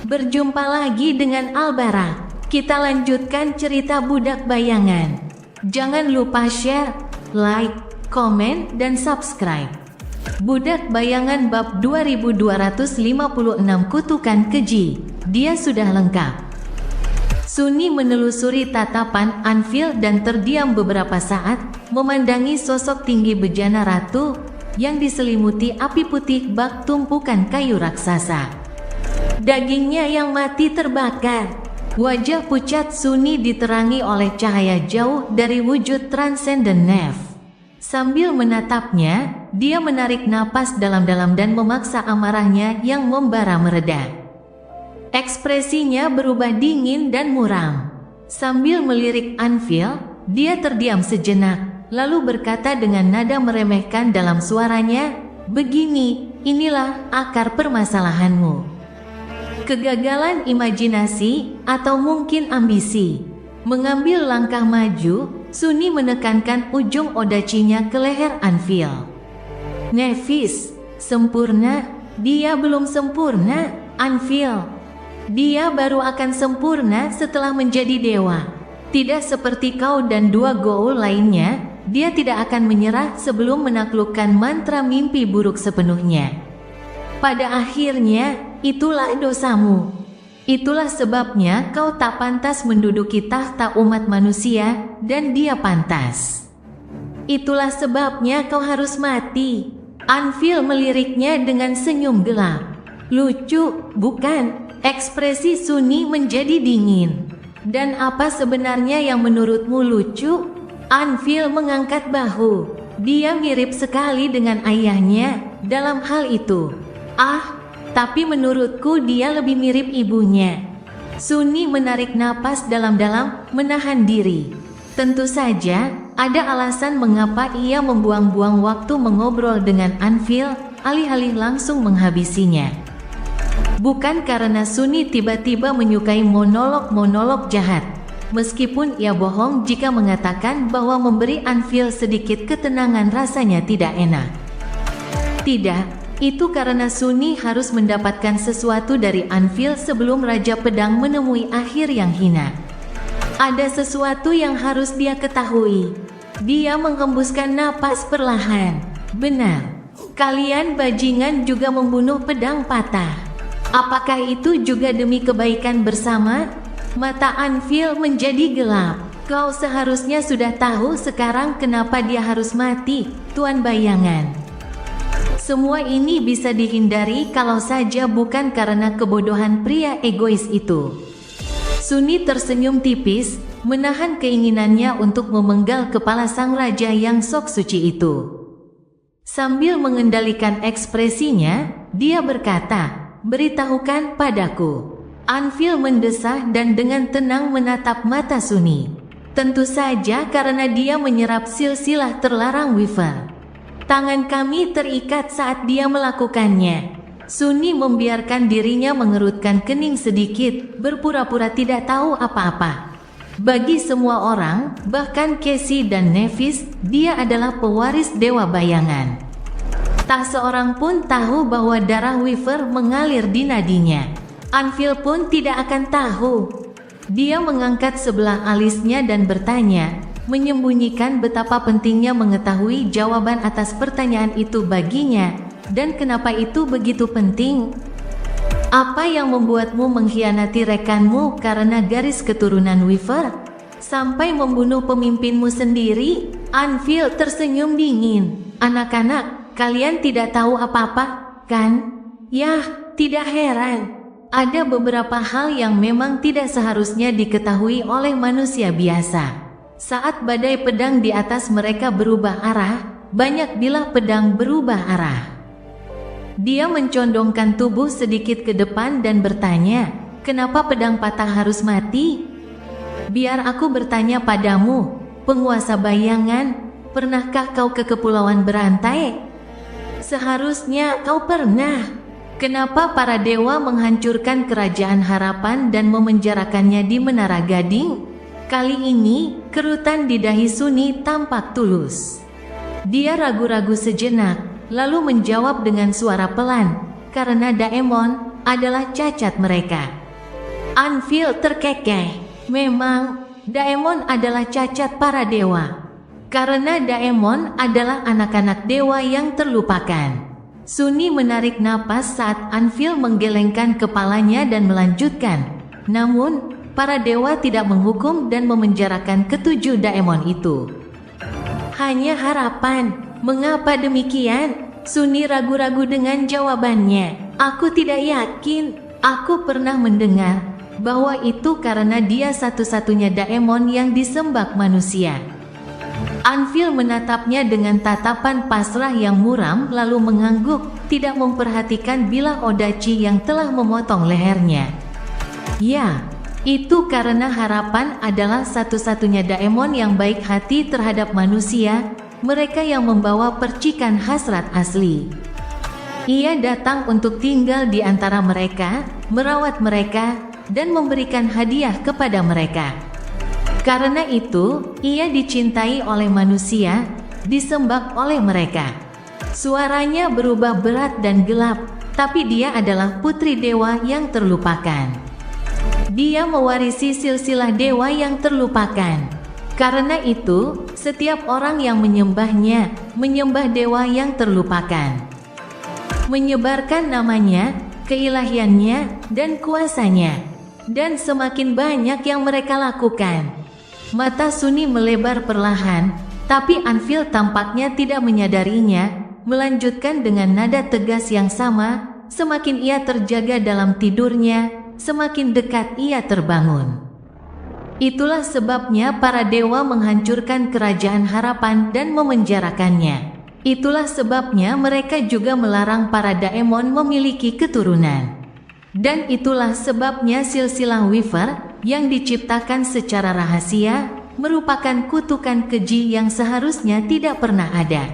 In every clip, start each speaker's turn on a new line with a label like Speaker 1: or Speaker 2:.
Speaker 1: Berjumpa lagi dengan Albara. Kita lanjutkan cerita Budak Bayangan. Jangan lupa share, like, komen, dan subscribe. Budak Bayangan bab 2256 Kutukan Keji. Dia sudah lengkap. Sunni menelusuri tatapan Anvil dan terdiam beberapa saat, memandangi sosok tinggi bejana ratu yang diselimuti api putih bak tumpukan kayu raksasa. Dagingnya yang mati terbakar. Wajah pucat Sunni diterangi oleh cahaya jauh dari wujud transenden Nef. Sambil menatapnya, dia menarik napas dalam-dalam dan memaksa amarahnya yang membara mereda. Ekspresinya berubah dingin dan muram. Sambil melirik Anvil, dia terdiam sejenak. Lalu berkata dengan nada meremehkan dalam suaranya, "Begini, inilah akar permasalahanmu. Kegagalan imajinasi, atau mungkin ambisi." Mengambil langkah maju, Sunni menekankan ujung odacinya ke leher Anvil. "Nevis, sempurna? Dia belum sempurna, Anvil. Dia baru akan sempurna setelah menjadi dewa. Tidak seperti kau dan dua Goa'uld lainnya, dia tidak akan menyerah sebelum menaklukkan mantra mimpi buruk sepenuhnya. Pada akhirnya, itulah dosamu. Itulah sebabnya kau tak pantas menduduki tahta umat manusia, dan dia pantas. Itulah sebabnya kau harus mati." Anvil meliriknya dengan senyum gelap. "Lucu, bukan?" Ekspresi Sunni menjadi dingin. "Dan apa sebenarnya yang menurutmu lucu?" Anvil mengangkat bahu. Dia mirip sekali dengan ayahnya dalam hal itu. Tapi menurutku dia lebih mirip ibunya." Sunni menarik napas dalam-dalam, menahan diri. Tentu saja, ada alasan mengapa ia membuang-buang waktu mengobrol dengan Anvil, alih-alih langsung menghabisinya. Bukan karena Sunni tiba-tiba menyukai monolog-monolog jahat. Meskipun ia bohong jika mengatakan bahwa memberi Anvil sedikit ketenangan rasanya tidak enak. Tidak, itu karena Sunni harus mendapatkan sesuatu dari Anvil sebelum Raja Pedang menemui akhir yang hina. Ada sesuatu yang harus dia ketahui. Dia menghembuskan napas perlahan. "Benar, kalian bajingan juga membunuh pedang patah. Apakah itu juga demi kebaikan bersama?" Mata Anvil menjadi gelap. "Kau seharusnya sudah tahu sekarang kenapa dia harus mati, Tuan Bayangan. Semua ini bisa dihindari kalau saja bukan karena kebodohan pria egois itu." Sunni tersenyum tipis, menahan keinginannya untuk memenggal kepala sang raja yang sok suci itu. Sambil mengendalikan ekspresinya, dia berkata, "Beritahukan padaku." Anvil mendesah dan dengan tenang menatap mata Sunni. Tentu saja karena dia menyerap silsilah terlarang Weaver. "Tangan kami terikat saat dia melakukannya." Sunni membiarkan dirinya mengerutkan kening sedikit, berpura-pura tidak tahu apa-apa. Bagi semua orang, bahkan Cassie dan Nevis, dia adalah pewaris Dewa Bayangan. Tak seorang pun tahu bahwa darah Weaver mengalir di nadinya. Anvil pun tidak akan tahu. Dia mengangkat sebelah alisnya dan bertanya, menyembunyikan betapa pentingnya mengetahui jawaban atas pertanyaan itu baginya, dan kenapa itu begitu penting. "Apa yang membuatmu mengkhianati rekanmu karena garis keturunan Weaver? Sampai membunuh pemimpinmu sendiri?" Anvil tersenyum dingin. "Anak-anak, kalian tidak tahu apa-apa, kan? Yah, tidak heran. Ada beberapa hal yang memang tidak seharusnya diketahui oleh manusia biasa. Saat badai pedang di atas mereka berubah arah, banyak bilah pedang berubah arah." Dia mencondongkan tubuh sedikit ke depan dan bertanya, "Kenapa pedang patah harus mati?" "Biar aku bertanya padamu, penguasa bayangan, pernahkah kau ke Kepulauan Berantai? Seharusnya kau pernah. Kenapa para dewa menghancurkan kerajaan harapan dan memenjarakannya di Menara Gading?" Kali ini, kerutan di dahi Sunni tampak tulus. Dia ragu-ragu sejenak, lalu menjawab dengan suara pelan, "Karena Daemon, adalah cacat mereka. Anvil terkekeh. Memang, Daemon adalah cacat para dewa. Karena Daemon adalah anak-anak dewa yang terlupakan. Sunni menarik napas saat Anvil menggelengkan kepalanya dan melanjutkan. Namun, para dewa tidak menghukum dan memenjarakan ketujuh Daemon itu. Hanya harapan. Mengapa demikian? Sunni ragu-ragu dengan jawabannya. Aku tidak yakin. Aku pernah mendengar bahwa itu karena dia satu-satunya Daemon yang disembah manusia. Anvil menatapnya dengan tatapan pasrah yang muram lalu mengangguk, tidak memperhatikan bilah Odachi yang telah memotong lehernya. Ya, itu karena harapan adalah satu-satunya Daemon yang baik hati terhadap manusia, mereka yang membawa percikan hasrat asli. Ia datang untuk tinggal di antara mereka, merawat mereka, dan memberikan hadiah kepada mereka. Karena itu, ia dicintai oleh manusia, disembah oleh mereka. Suaranya berubah berat dan gelap, tapi dia adalah putri dewa yang terlupakan. Dia mewarisi silsilah dewa yang terlupakan. Karena itu, setiap orang yang menyembahnya, menyembah dewa yang terlupakan. Menyebarkan namanya, keilahiannya, dan kuasanya. Dan semakin banyak yang mereka lakukan. Mata Sunni melebar perlahan, tapi Anvil tampaknya tidak menyadarinya, melanjutkan dengan nada tegas yang sama, semakin ia terjaga dalam tidurnya, semakin dekat ia terbangun. Itulah sebabnya para dewa menghancurkan kerajaan harapan dan memenjarakannya. Itulah sebabnya mereka juga melarang para Daemon memiliki keturunan. Dan itulah sebabnya silsilah Weaver yang diciptakan secara rahasia merupakan kutukan keji yang seharusnya tidak pernah ada.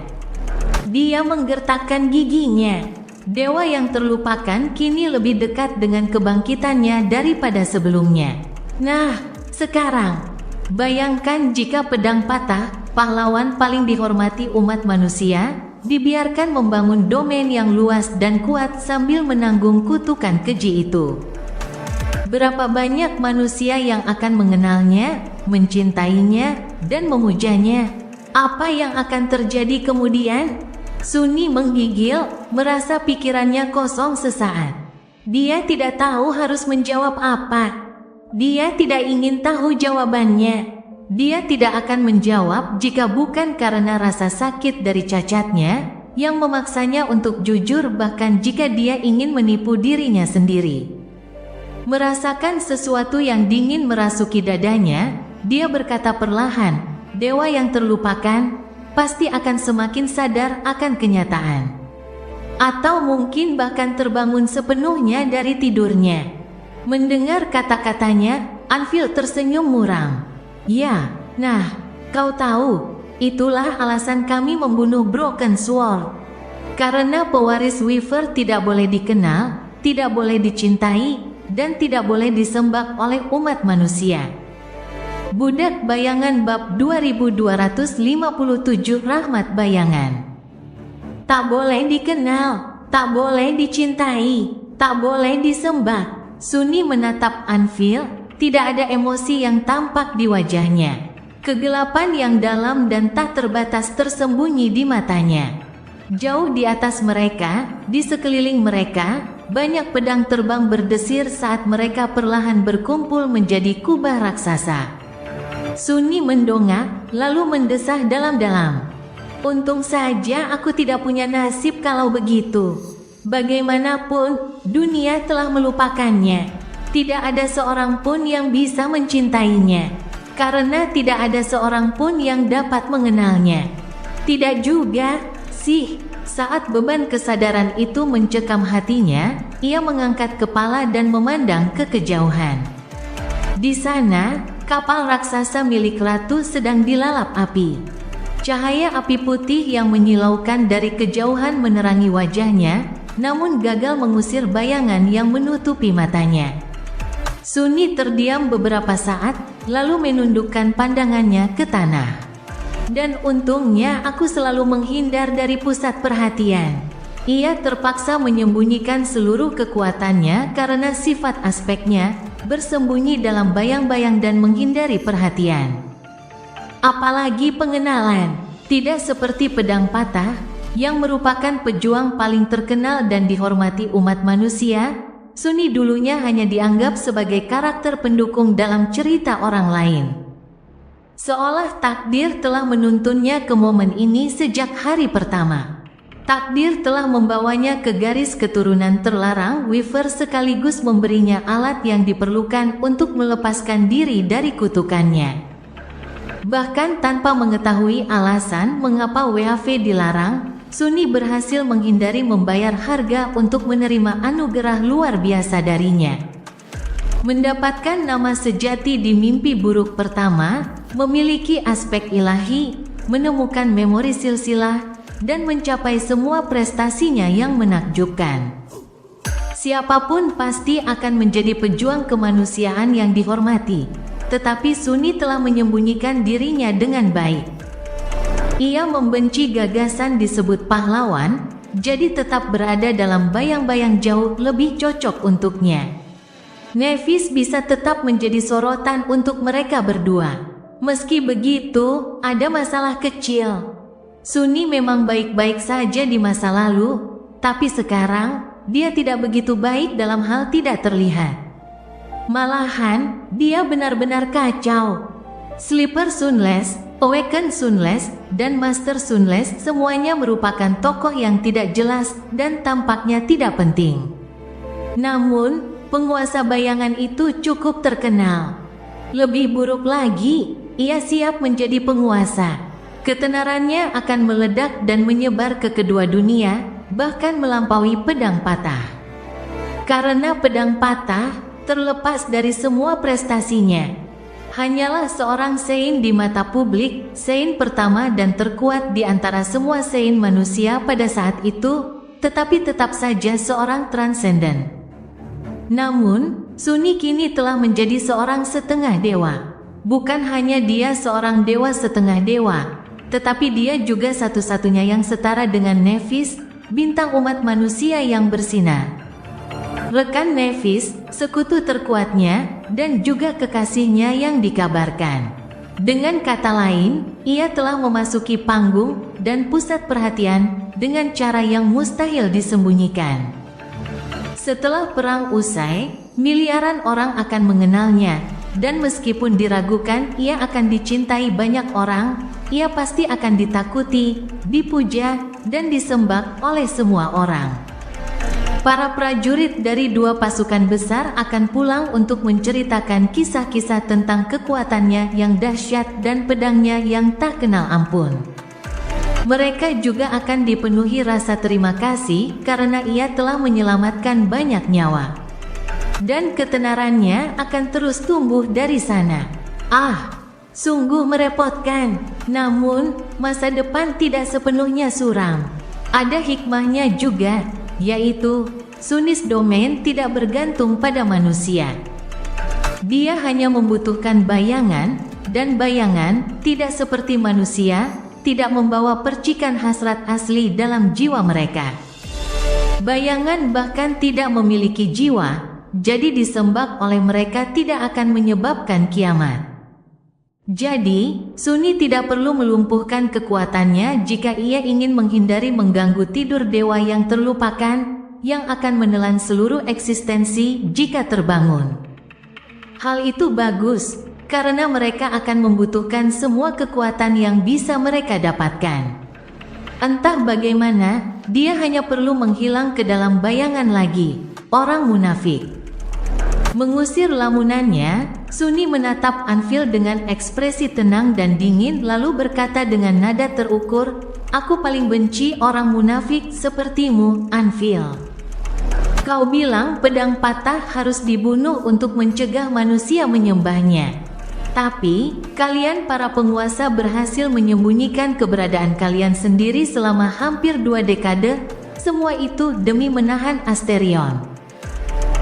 Speaker 1: Dia menggertakkan giginya. Dewa yang terlupakan kini lebih dekat dengan kebangkitannya daripada sebelumnya. Nah, sekarang, bayangkan jika pedang patah, pahlawan paling dihormati umat manusia, dibiarkan membangun domain yang luas dan kuat sambil menanggung kutukan keji itu. Berapa banyak manusia yang akan mengenalnya, mencintainya, dan memujanya? Apa yang akan terjadi kemudian? Sunni menggigil, merasa pikirannya kosong sesaat. Dia tidak tahu harus menjawab apa. Dia tidak ingin tahu jawabannya. Dia tidak akan menjawab jika bukan karena rasa sakit dari cacatnya, yang memaksanya untuk jujur bahkan jika dia ingin menipu dirinya sendiri. Merasakan sesuatu yang dingin merasuki dadanya, dia berkata perlahan, dewa yang terlupakan, pasti akan semakin sadar akan kenyataan. Atau mungkin bahkan terbangun sepenuhnya dari tidurnya. Mendengar kata-katanya, Anvil tersenyum muram. Ya, nah, kau tahu, itulah alasan kami membunuh Broken Sword. Karena pewaris Weaver tidak boleh dikenal, tidak boleh dicintai, dan tidak boleh disembah oleh umat manusia. Budak Bayangan bab 2257 Rahmat Bayangan. Tak boleh dikenal, tak boleh dicintai, tak boleh disembah. Sunni menatap Anvil. Tidak ada emosi yang tampak di wajahnya. Kegelapan yang dalam dan tak terbatas tersembunyi di matanya. Jauh di atas mereka, di sekeliling mereka, banyak pedang terbang berdesir saat mereka perlahan berkumpul menjadi kubah raksasa. Sunni mendongak, lalu mendesah dalam-dalam. Untung saja aku tidak punya nasib kalau begitu. Bagaimanapun, dunia telah melupakannya. Tidak ada seorang pun yang bisa mencintainya, karena tidak ada seorang pun yang dapat mengenalnya. Tidak juga, sih, saat beban kesadaran itu mencekam hatinya, ia mengangkat kepala dan memandang ke kejauhan. Di sana, kapal raksasa milik ratu sedang dilalap api. Cahaya api putih yang menyilaukan dari kejauhan menerangi wajahnya, namun gagal mengusir bayangan yang menutupi matanya. Sunni terdiam beberapa saat, lalu menundukkan pandangannya ke tanah. Dan untungnya aku selalu menghindar dari pusat perhatian. Ia terpaksa menyembunyikan seluruh kekuatannya karena sifat aspeknya bersembunyi dalam bayang-bayang dan menghindari perhatian. Apalagi pengenalan, tidak seperti pedang patah, yang merupakan pejuang paling terkenal dan dihormati umat manusia. Sunni dulunya hanya dianggap sebagai karakter pendukung dalam cerita orang lain. Seolah takdir telah menuntunnya ke momen ini sejak hari pertama. Takdir telah membawanya ke garis keturunan terlarang Weaver sekaligus memberinya alat yang diperlukan untuk melepaskan diri dari kutukannya. Bahkan tanpa mengetahui alasan mengapa WHV dilarang, Sunni berhasil menghindari membayar harga untuk menerima anugerah luar biasa darinya. Mendapatkan nama sejati di mimpi buruk pertama, memiliki aspek ilahi, menemukan memori silsilah, dan mencapai semua prestasinya yang menakjubkan. Siapapun pasti akan menjadi pejuang kemanusiaan yang dihormati, tetapi Sunni telah menyembunyikan dirinya dengan baik. Ia membenci gagasan disebut pahlawan, jadi tetap berada dalam bayang-bayang jauh lebih cocok untuknya. Nevis bisa tetap menjadi sorotan untuk mereka berdua. Meski begitu, ada masalah kecil. Sunni memang baik-baik saja di masa lalu, tapi sekarang dia tidak begitu baik dalam hal tidak terlihat. Malahan, dia benar-benar kacau. Sleeper Sunless, Awaken Sunless, dan Master Sunless semuanya merupakan tokoh yang tidak jelas dan tampaknya tidak penting. Namun, penguasa bayangan itu cukup terkenal. Lebih buruk lagi, ia siap menjadi penguasa. Ketenarannya akan meledak dan menyebar ke kedua dunia, bahkan melampaui pedang patah. Karena pedang patah terlepas dari semua prestasinya, hanyalah seorang Sein di mata publik, Sein pertama dan terkuat di antara semua Sein manusia pada saat itu, tetapi tetap saja seorang transenden. Namun, Sunni kini telah menjadi seorang setengah dewa. Bukan hanya dia seorang dewa setengah dewa, tetapi dia juga satu-satunya yang setara dengan Nevis, bintang umat manusia yang bersinar. Rekan Nevis, sekutu terkuatnya, dan juga kekasihnya yang dikabarkan. Dengan kata lain, ia telah memasuki panggung dan pusat perhatian dengan cara yang mustahil disembunyikan. Setelah perang usai, miliaran orang akan mengenalnya, dan meskipun diragukan ia akan dicintai banyak orang, ia pasti akan ditakuti, dipuja, dan disembah oleh semua orang. Para prajurit dari dua pasukan besar akan pulang untuk menceritakan kisah-kisah tentang kekuatannya yang dahsyat dan pedangnya yang tak kenal ampun. Mereka juga akan dipenuhi rasa terima kasih karena ia telah menyelamatkan banyak nyawa. Dan ketenarannya akan terus tumbuh dari sana. Sungguh merepotkan. Namun, masa depan tidak sepenuhnya suram. Ada hikmahnya juga, yaitu Sunnis Domain tidak bergantung pada manusia. Dia hanya membutuhkan bayangan, dan bayangan tidak seperti manusia, tidak membawa percikan hasrat asli dalam jiwa mereka. Bayangan bahkan tidak memiliki jiwa, jadi disembah oleh mereka tidak akan menyebabkan kiamat. Jadi, Sunni tidak perlu melumpuhkan kekuatannya jika ia ingin menghindari mengganggu tidur dewa yang terlupakan, yang akan menelan seluruh eksistensi jika terbangun. Hal itu bagus, karena mereka akan membutuhkan semua kekuatan yang bisa mereka dapatkan. Entah bagaimana, dia hanya perlu menghilang ke dalam bayangan lagi, orang munafik. Mengusir lamunannya, Sunni menatap Anvil dengan ekspresi tenang dan dingin lalu berkata dengan nada terukur, "Aku paling benci orang munafik sepertimu, Anvil. Kau bilang pedang patah harus dibunuh untuk mencegah manusia menyembahnya. Tapi, kalian para penguasa berhasil menyembunyikan keberadaan kalian sendiri selama hampir 2 dekade, semua itu demi menahan Asterion.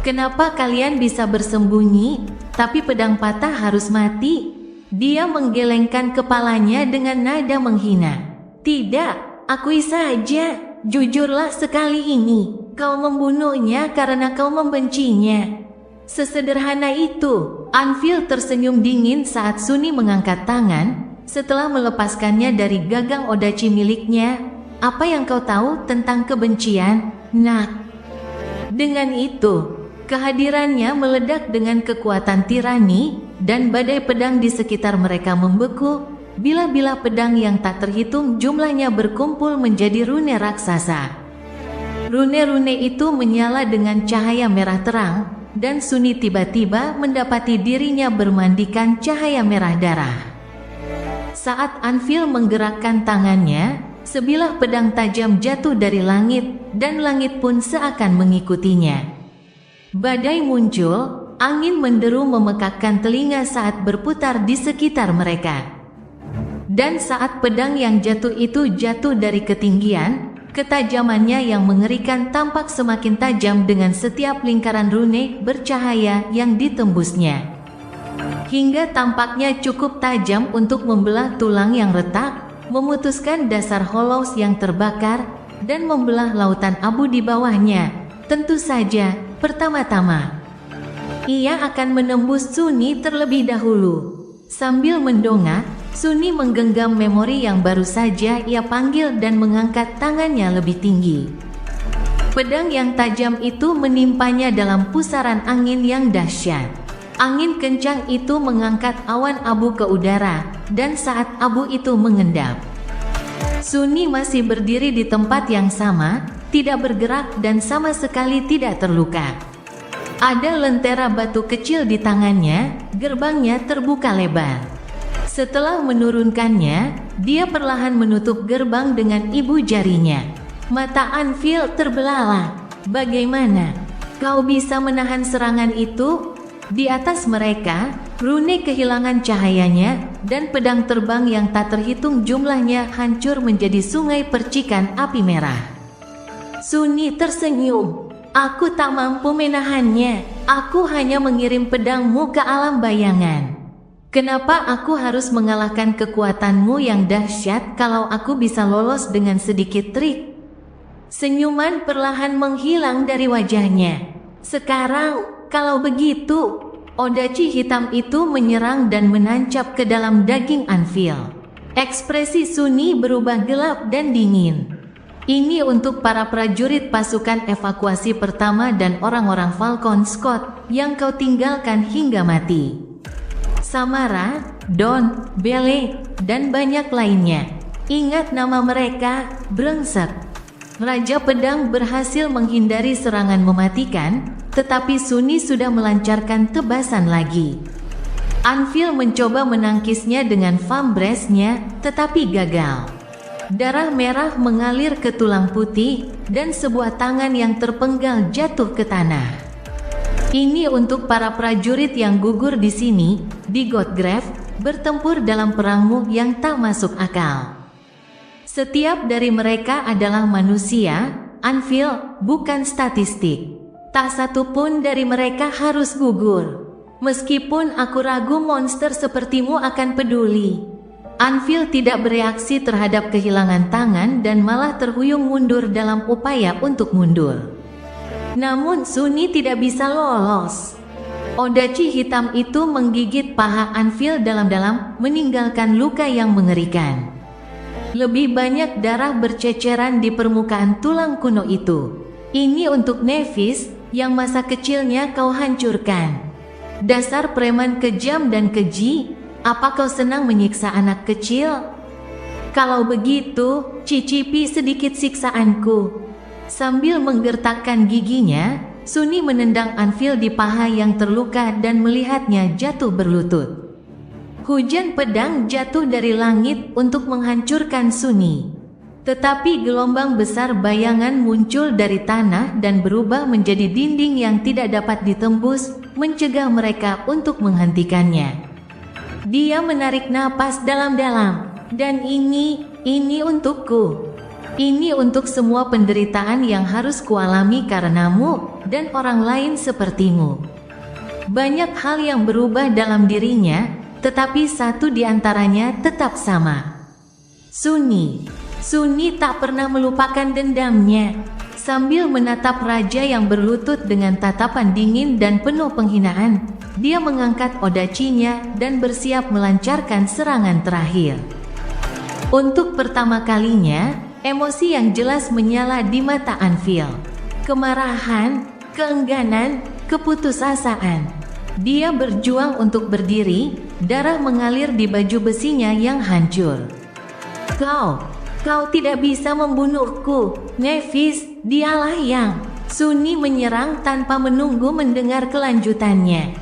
Speaker 1: Kenapa kalian bisa bersembunyi, tapi pedang patah harus mati?" Dia menggelengkan kepalanya dengan nada menghina. "Tidak, akui saja, jujurlah sekali ini, kau membunuhnya karena kau membencinya. Sesederhana itu. Anvil tersenyum dingin saat Sunny mengangkat tangan, setelah melepaskannya dari gagang Odachi miliknya. Apa yang kau tahu tentang kebencian, nak? Dengan itu, kehadirannya meledak dengan kekuatan tirani, dan badai pedang di sekitar mereka membeku. Bila-bila pedang yang tak terhitung jumlahnya berkumpul menjadi rune raksasa. Rune-rune itu menyala dengan cahaya merah terang, dan Sunny tiba-tiba mendapati dirinya bermandikan cahaya merah darah. Saat Anvil menggerakkan tangannya, sebilah pedang tajam jatuh dari langit, dan langit pun seakan mengikutinya. Badai muncul, angin menderu memekakkan telinga saat berputar di sekitar mereka. Dan saat pedang yang jatuh itu jatuh dari ketinggian, ketajamannya yang mengerikan tampak semakin tajam dengan setiap lingkaran rune bercahaya yang ditembusnya. Hingga tampaknya cukup tajam untuk membelah tulang yang retak, memutuskan dasar Hollows yang terbakar, dan membelah lautan abu di bawahnya. Tentu saja, pertama-tama, ia akan menembus Sunny terlebih dahulu. Sambil mendongak, Sunny menggenggam memori yang baru saja ia panggil dan mengangkat tangannya lebih tinggi. Pedang yang tajam itu menimpanya dalam pusaran angin yang dahsyat. Angin kencang itu mengangkat awan abu ke udara, dan saat abu itu mengendap, Sunny masih berdiri di tempat yang sama, tidak bergerak dan sama sekali tidak terluka. Ada lentera batu kecil di tangannya, gerbangnya terbuka lebar. Setelah menurunkannya, dia perlahan menutup gerbang dengan ibu jarinya. Mata Anvil terbelalak. Bagaimana kau bisa menahan serangan itu? Di atas mereka, rune kehilangan cahayanya, dan pedang terbang yang tak terhitung jumlahnya hancur menjadi sungai percikan api merah. Sunny tersenyum. Aku tak mampu menahannya. Aku hanya mengirim pedangmu ke alam bayangan. Kenapa aku harus mengalahkan kekuatanmu yang dahsyat kalau aku bisa lolos dengan sedikit trik? Senyuman perlahan menghilang dari wajahnya. Sekarang, kalau begitu, Odachi hitam itu menyerang dan menancap ke dalam daging Anvil. Ekspresi Sunny berubah gelap dan dingin. Ini untuk para prajurit pasukan evakuasi pertama dan orang-orang Falcon Scott yang kau tinggalkan hingga mati. Samara, Don, Bele, dan banyak lainnya. Ingat nama mereka, brengsek. Raja Pedang berhasil menghindari serangan mematikan, tetapi Sunny sudah melancarkan tebasan lagi. Anvil mencoba menangkisnya dengan Vambrace-nya, tetapi gagal. Darah merah mengalir ke tulang putih, dan sebuah tangan yang terpenggal jatuh ke tanah. Ini untuk para prajurit yang gugur di sini, di Godgrave, bertempur dalam perangmu yang tak masuk akal. Setiap dari mereka adalah manusia, Anvil, bukan statistik. Tak satu pun dari mereka harus gugur. Meskipun aku ragu monster sepertimu akan peduli. Anvil tidak bereaksi terhadap kehilangan tangan dan malah terhuyung mundur dalam upaya untuk mundur. Namun Sunny tidak bisa lolos. Odachi hitam itu menggigit paha Anvil dalam-dalam, meninggalkan luka yang mengerikan. Lebih banyak darah berceceran di permukaan tulang kuno itu. Ini untuk Nevis, yang masa kecilnya kau hancurkan. Dasar preman kejam dan keji, apa kau senang menyiksa anak kecil? Kalau begitu, cicipi sedikit siksaanku. Sambil menggertakkan giginya, Sunny menendang Anvil di paha yang terluka dan melihatnya jatuh berlutut. Hujan pedang jatuh dari langit untuk menghancurkan Sunny. Tetapi gelombang besar bayangan muncul dari tanah dan berubah menjadi dinding yang tidak dapat ditembus, mencegah mereka untuk menghentikannya. Dia menarik napas dalam-dalam. Dan ini untukku. Ini untuk semua penderitaan yang harus kualami karenamu dan orang lain sepertimu. Banyak hal yang berubah dalam dirinya, tetapi satu di antaranya tetap sama. Sunny. Sunni tak pernah melupakan dendamnya. Sambil menatap raja yang berlutut dengan tatapan dingin dan penuh penghinaan, dia mengangkat odachinya dan bersiap melancarkan serangan terakhir. Untuk pertama kalinya, emosi yang jelas menyala di mata Anvil. Kemarahan, keengganan, keputusasaan. Dia berjuang untuk berdiri, darah mengalir di baju besinya yang hancur. Kau tidak bisa membunuhku, Nephis, dialah yang... Sunni menyerang tanpa menunggu mendengar kelanjutannya.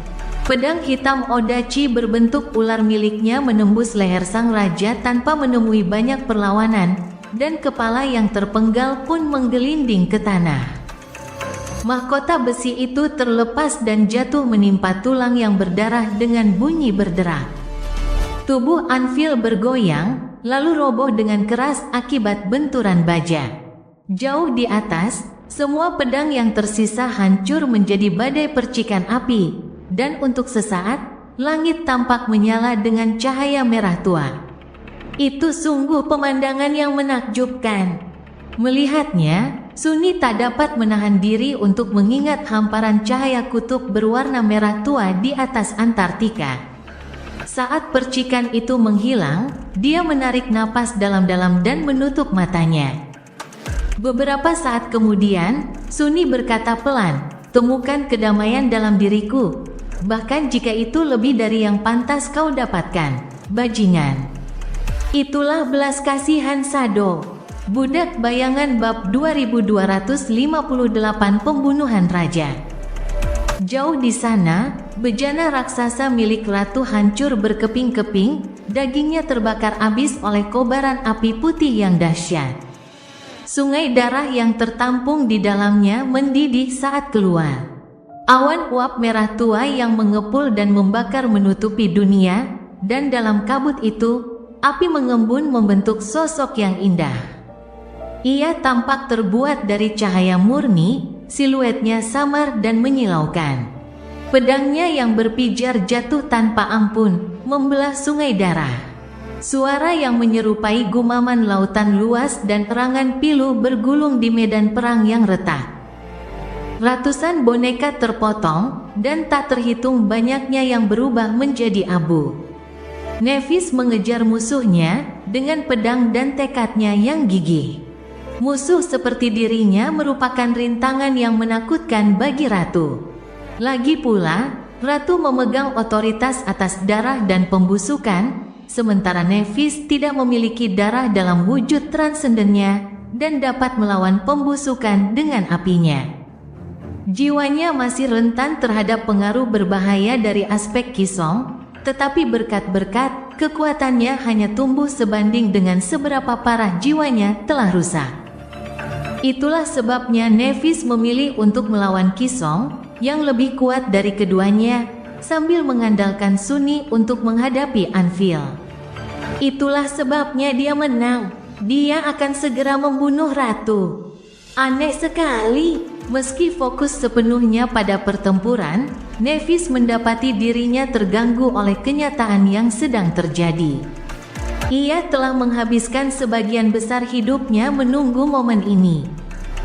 Speaker 1: Pedang hitam Odachi berbentuk ular miliknya menembus leher sang raja tanpa menemui banyak perlawanan, dan kepala yang terpenggal pun menggelinding ke tanah. Mahkota besi itu terlepas dan jatuh menimpa tulang yang berdarah dengan bunyi berderak. Tubuh Anvil bergoyang, lalu roboh dengan keras akibat benturan baja. Jauh di atas, semua pedang yang tersisa hancur menjadi badai percikan api, dan untuk sesaat, langit tampak menyala dengan cahaya merah tua. Itu sungguh pemandangan yang menakjubkan. Melihatnya, Sunni tak dapat menahan diri untuk mengingat hamparan cahaya kutub berwarna merah tua di atas Antartika. Saat percikan itu menghilang, dia menarik napas dalam-dalam dan menutup matanya. Beberapa saat kemudian, Sunni berkata pelan, "Temukan kedamaian dalam diriku. Bahkan jika itu lebih dari yang pantas kau dapatkan, bajingan." Itulah belas kasihan Sado. Budak Bayangan bab 2258 Pembunuhan Raja. Jauh di sana, bejana raksasa milik ratu hancur berkeping-keping, dagingnya terbakar habis oleh kobaran api putih yang dahsyat. Sungai darah yang tertampung di dalamnya mendidih saat keluar. Awan uap merah tua yang mengepul dan membakar menutupi dunia, dan dalam kabut itu, api mengembun membentuk sosok yang indah. Ia tampak terbuat dari cahaya murni, siluetnya samar dan menyilaukan. Pedangnya yang berpijar jatuh tanpa ampun, membelah sungai darah. Suara yang menyerupai gumaman lautan luas dan erangan pilu bergulung di medan perang yang retak. Ratusan boneka terpotong, dan tak terhitung banyaknya yang berubah menjadi abu. Nephis mengejar musuhnya dengan pedang dan tekadnya yang gigih. Musuh seperti dirinya merupakan rintangan yang menakutkan bagi ratu. Lagi pula, ratu memegang otoritas atas darah dan pembusukan, sementara Nephis tidak memiliki darah dalam wujud transendennya dan dapat melawan pembusukan dengan apinya. Jiwanya masih rentan terhadap pengaruh berbahaya dari aspek Kisong, tetapi berkat-berkat, kekuatannya hanya tumbuh sebanding dengan seberapa parah jiwanya telah rusak. Itulah sebabnya Nephis memilih untuk melawan Kisong, yang lebih kuat dari keduanya, sambil mengandalkan Sunni untuk menghadapi Anvil. Itulah sebabnya dia menang. Dia akan segera membunuh ratu. Aneh sekali, meski fokus sepenuhnya pada pertempuran, Nephis mendapati dirinya terganggu oleh kenyataan yang sedang terjadi. Ia telah menghabiskan sebagian besar hidupnya menunggu momen ini.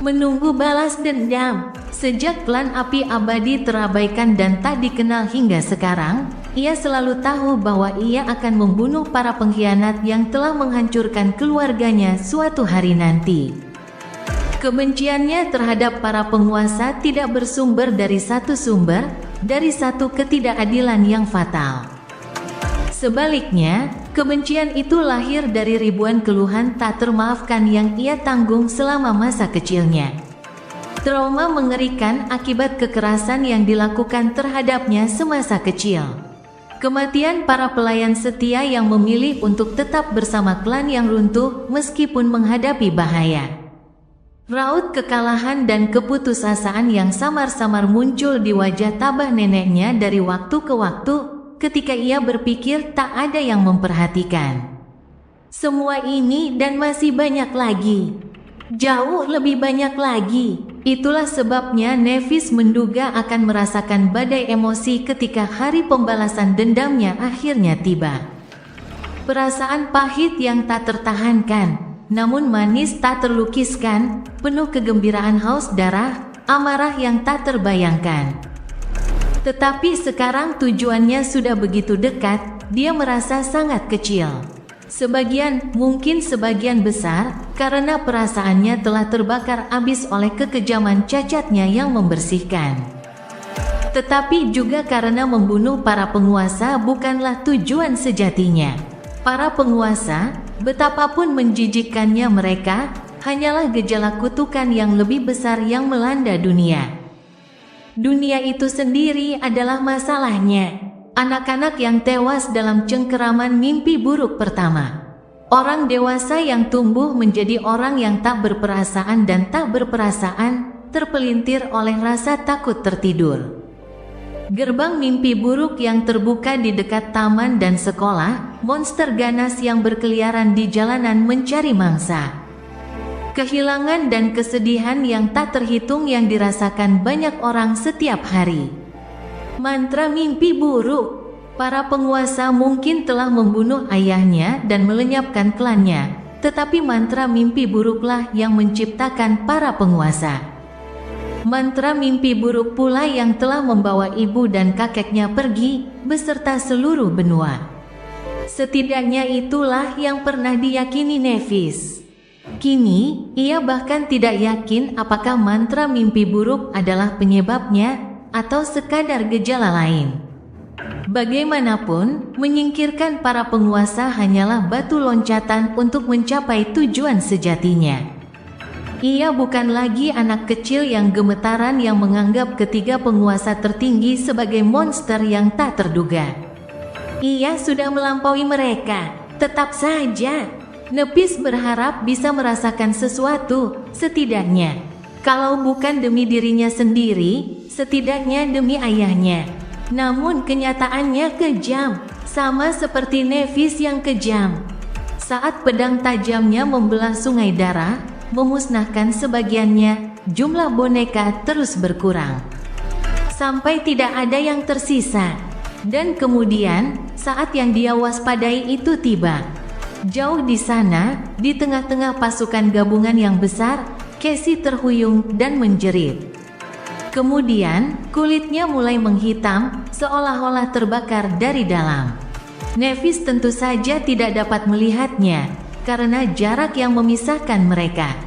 Speaker 1: Menunggu balas dendam. Sejak klan api abadi terabaikan dan tak dikenal hingga sekarang, ia selalu tahu bahwa ia akan membunuh para pengkhianat yang telah menghancurkan keluarganya suatu hari nanti. Kebenciannya terhadap para penguasa tidak bersumber dari satu sumber, dari satu ketidakadilan yang fatal. Sebaliknya, kebencian itu lahir dari ribuan keluhan tak termaafkan yang ia tanggung selama masa kecilnya. Trauma mengerikan akibat kekerasan yang dilakukan terhadapnya semasa kecil. Kematian para pelayan setia yang memilih untuk tetap bersama klan yang runtuh meskipun menghadapi bahaya. Raut kekalahan dan keputusasaan yang samar-samar muncul di wajah tabah neneknya dari waktu ke waktu, ketika ia berpikir tak ada yang memperhatikan. Semua ini dan masih banyak lagi. Jauh lebih banyak lagi. Itulah sebabnya Nephis menduga akan merasakan badai emosi ketika hari pembalasan dendamnya akhirnya tiba. Perasaan pahit yang tak tertahankan, namun manis tak terlukiskan, penuh kegembiraan haus darah, amarah yang tak terbayangkan. Tetapi sekarang tujuannya sudah begitu dekat, dia merasa sangat kecil. Mungkin sebagian besar, karena perasaannya telah terbakar habis oleh kekejaman cacatnya yang membersihkan. Tetapi juga karena membunuh para penguasa bukanlah tujuan sejatinya. Para penguasa, betapapun menjijikkannya mereka, hanyalah gejala kutukan yang lebih besar yang melanda dunia. Dunia itu sendiri adalah masalahnya. Anak-anak yang tewas dalam cengkeraman mimpi buruk pertama. Orang dewasa yang tumbuh menjadi orang yang tak berperasaan dan tak berperasaan, terpelintir oleh rasa takut tertidur. Gerbang mimpi buruk yang terbuka di dekat taman dan sekolah, monster ganas yang berkeliaran di jalanan mencari mangsa. Kehilangan dan kesedihan yang tak terhitung yang dirasakan banyak orang setiap hari. Mantra mimpi buruk. Para penguasa mungkin telah membunuh ayahnya dan melenyapkan klannya, tetapi mantra mimpi buruklah yang menciptakan para penguasa. Mantra mimpi buruk pula yang telah membawa ibu dan kakeknya pergi, beserta seluruh benua. Setidaknya itulah yang pernah diyakini Nevis. Kini, ia bahkan tidak yakin apakah mantra mimpi buruk adalah penyebabnya, atau sekadar gejala lain. Bagaimanapun, menyingkirkan para penguasa hanyalah batu loncatan untuk mencapai tujuan sejatinya. Ia bukan lagi anak kecil yang gemetaran yang menganggap ketiga penguasa tertinggi sebagai monster yang tak terduga. Ia sudah melampaui mereka. Tetap saja, Nevis berharap bisa merasakan sesuatu, setidaknya. Kalau bukan demi dirinya sendiri, setidaknya demi ayahnya. Namun kenyataannya kejam, sama seperti Nevis yang kejam. Saat pedang tajamnya membelah sungai darah, memusnahkan sebagiannya, jumlah boneka terus berkurang. Sampai tidak ada yang tersisa. Dan kemudian, saat yang dia waspadai itu tiba. Jauh di sana, di tengah-tengah pasukan gabungan yang besar, Cassie terhuyung dan menjerit. Kemudian, kulitnya mulai menghitam, seolah-olah terbakar dari dalam. Nevis tentu saja tidak dapat melihatnya, karena jarak yang memisahkan mereka.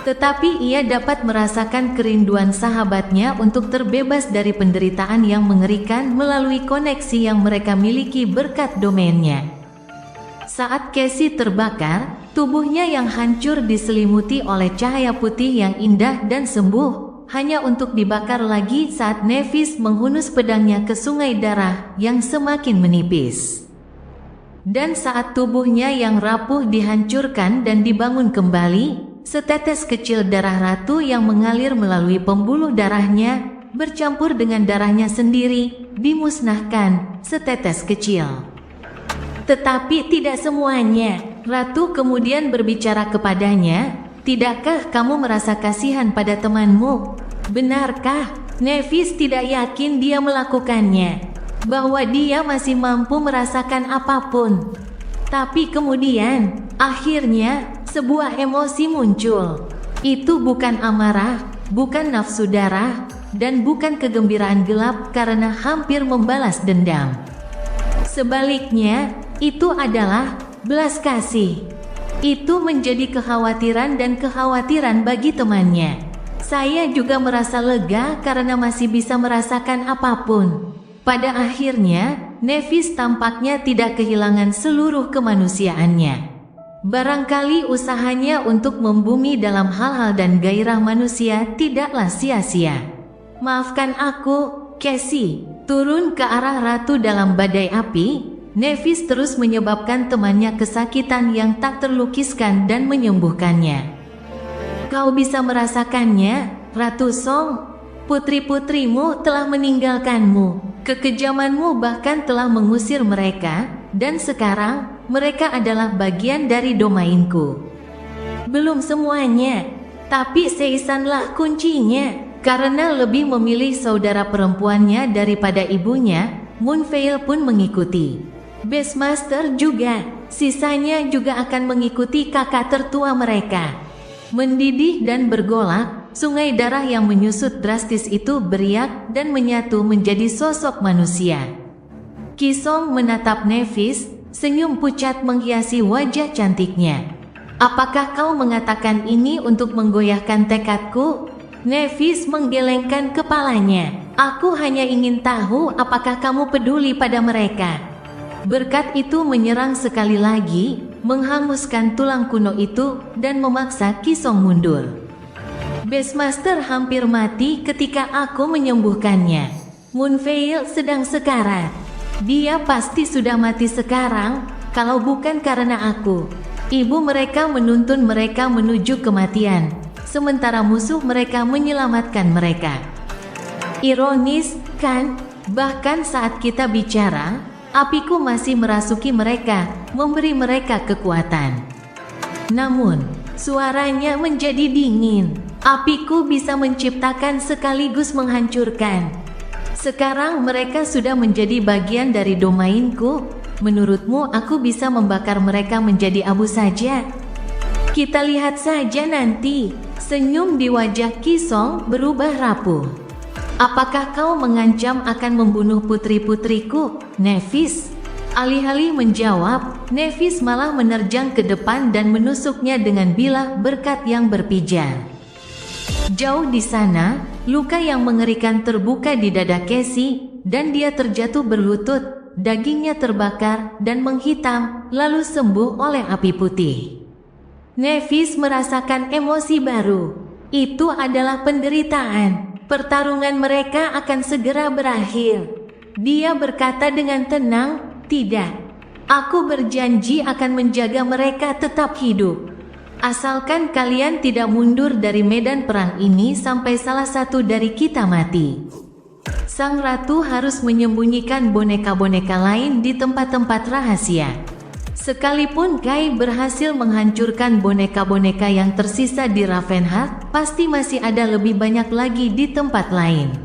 Speaker 1: Tetapi ia dapat merasakan kerinduan sahabatnya untuk terbebas dari penderitaan yang mengerikan melalui koneksi yang mereka miliki berkat domainnya. Saat Cassie terbakar, tubuhnya yang hancur diselimuti oleh cahaya putih yang indah dan sembuh, hanya untuk dibakar lagi saat Nevis menghunus pedangnya ke sungai darah yang semakin menipis. Dan saat tubuhnya yang rapuh dihancurkan dan dibangun kembali, setetes kecil darah ratu yang mengalir melalui pembuluh darahnya, bercampur dengan darahnya sendiri, dimusnahkan, setetes kecil. Tetapi tidak semuanya. Ratu kemudian berbicara kepadanya, "Tidakkah kamu merasa kasihan pada temanmu? Benarkah?" Nevis tidak yakin dia melakukannya, bahwa dia masih mampu merasakan apapun. Tapi kemudian, akhirnya, sebuah emosi muncul. Itu bukan amarah, bukan nafsu darah, dan bukan kegembiraan gelap karena hampir membalas dendam. Sebaliknya, itu adalah belas kasih. Itu menjadi kekhawatiran dan kekhawatiran bagi temannya. Saya juga merasa lega karena masih bisa merasakan apapun. Pada akhirnya, Nevis tampaknya tidak kehilangan seluruh kemanusiaannya. Barangkali usahanya untuk membumi dalam hal-hal dan gairah manusia tidaklah sia-sia. "Maafkan aku, Cassie." Turun ke arah ratu dalam badai api, Nevis terus menyebabkan temannya kesakitan yang tak terlukiskan dan menyembuhkannya. "Kau bisa merasakannya, Ratu Song. Putri-putrimu telah meninggalkanmu. Kekejamanmu bahkan telah mengusir mereka, dan sekarang mereka adalah bagian dari domainku." Belum semuanya, tapi Seisanlah kuncinya. Karena lebih memilih saudara perempuannya daripada ibunya, Moonveil pun mengikuti. Beastmaster juga. sisanya juga akan mengikuti kakak tertua mereka. Mendidih dan bergolak, sungai darah yang menyusut drastis itu beriak dan menyatu menjadi sosok manusia. Kisong menatap Nevis, senyum pucat menghiasi wajah cantiknya. Apakah kau mengatakan ini untuk menggoyahkan tekadku? Nevis menggelengkan kepalanya. Aku hanya ingin tahu apakah kamu peduli pada mereka. Berkat itu menyerang sekali lagi, menghanguskan tulang kuno itu dan memaksa Kisong mundur. Beastmaster hampir mati ketika aku menyembuhkannya. Moonveil sedang sekarat. Dia pasti sudah mati sekarang, kalau bukan karena aku. Ibu mereka menuntun mereka menuju kematian, sementara musuh mereka menyelamatkan mereka. Ironis, kan? Bahkan saat kita bicara, apiku masih merasuki mereka, memberi mereka kekuatan. Namun, suaranya menjadi dingin. Apiku bisa menciptakan sekaligus menghancurkan. Sekarang mereka sudah menjadi bagian dari domainku. Menurutmu aku bisa membakar mereka menjadi abu saja? Kita lihat saja nanti. Senyum di wajah Kisong berubah rapuh. Apakah kau mengancam akan membunuh putri-putriku, Nevis? Alih-alih menjawab, Nevis malah menerjang ke depan dan menusuknya dengan bilah berkat yang berpijar. Jauh di sana, luka yang mengerikan terbuka di dada Cassie, dan dia terjatuh berlutut. Dagingnya terbakar dan menghitam, lalu sembuh oleh api putih. Nevis merasakan emosi baru. Itu adalah penderitaan. Pertarungan mereka akan segera berakhir. Dia berkata dengan tenang, "Tidak. Aku berjanji akan menjaga mereka tetap hidup. Asalkan kalian tidak mundur dari medan perang ini sampai salah satu dari kita mati." Sang ratu harus menyembunyikan boneka-boneka lain di tempat-tempat rahasia. Sekalipun Kai berhasil menghancurkan boneka-boneka yang tersisa di Ravenheart, pasti masih ada lebih banyak lagi di tempat lain.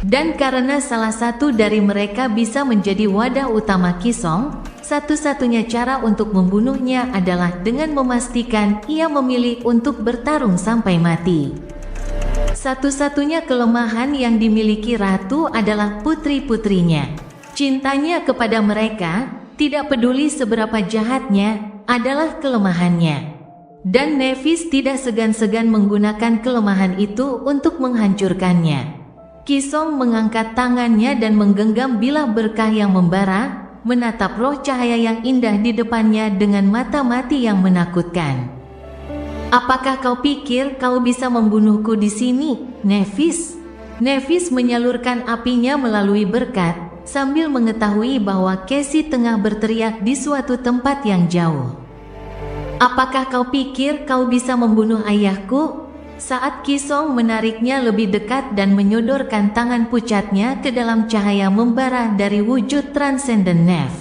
Speaker 1: Dan karena salah satu dari mereka bisa menjadi wadah utama Kisong, satu-satunya cara untuk membunuhnya adalah dengan memastikan ia memilih untuk bertarung sampai mati. Satu-satunya kelemahan yang dimiliki ratu adalah putri-putrinya. Cintanya kepada mereka, tidak peduli seberapa jahatnya, adalah kelemahannya. Dan Nevis tidak segan-segan menggunakan kelemahan itu untuk menghancurkannya. Kisong mengangkat tangannya dan menggenggam bilah berkah yang membara, menatap roh cahaya yang indah di depannya dengan mata mati yang menakutkan. Apakah kau pikir kau bisa membunuhku di sini, Nevis? Nevis menyalurkan apinya melalui berkat, sambil mengetahui bahwa Cassie tengah berteriak di suatu tempat yang jauh. Apakah kau pikir kau bisa membunuh ayahku? Saat Kisong menariknya lebih dekat dan menyodorkan tangan pucatnya ke dalam cahaya membara dari wujud transenden Nev.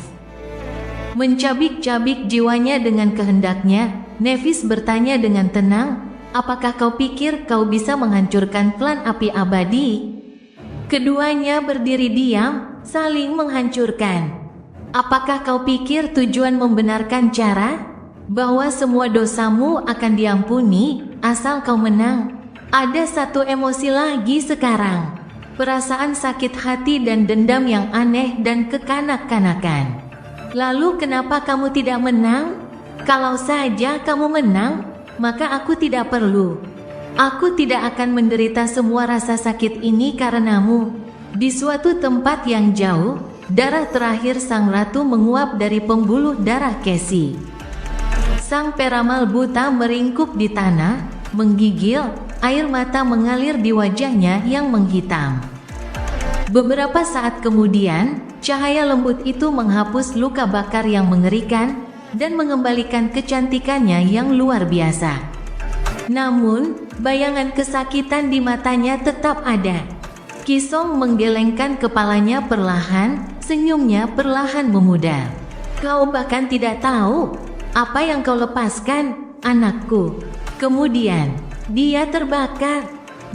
Speaker 1: Mencabik-cabik jiwanya dengan kehendaknya, Nevis bertanya dengan tenang, "Apakah kau pikir kau bisa menghancurkan klan api abadi?" Keduanya berdiri diam, saling menghancurkan. "Apakah kau pikir tujuan membenarkan cara? Bahwa semua dosamu akan diampuni, asal kau menang?" Ada satu emosi lagi sekarang. Perasaan sakit hati dan dendam yang aneh dan kekanak-kanakan. "Lalu kenapa kamu tidak menang? Kalau saja kamu menang, maka aku tidak perlu. Aku tidak akan menderita semua rasa sakit ini karenamu." Di suatu tempat yang jauh, darah terakhir sang ratu menguap dari pembuluh darah Cassie. Sang peramal buta meringkuk di tanah, menggigil, air mata mengalir di wajahnya yang menghitam. Beberapa saat kemudian, cahaya lembut itu menghapus luka bakar yang mengerikan, dan mengembalikan kecantikannya yang luar biasa. Namun, bayangan kesakitan di matanya tetap ada. Kisong menggelengkan kepalanya perlahan, senyumnya perlahan memudar. "Kau bahkan tidak tahu apa yang kau lepaskan, anakku." Kemudian, dia terbakar.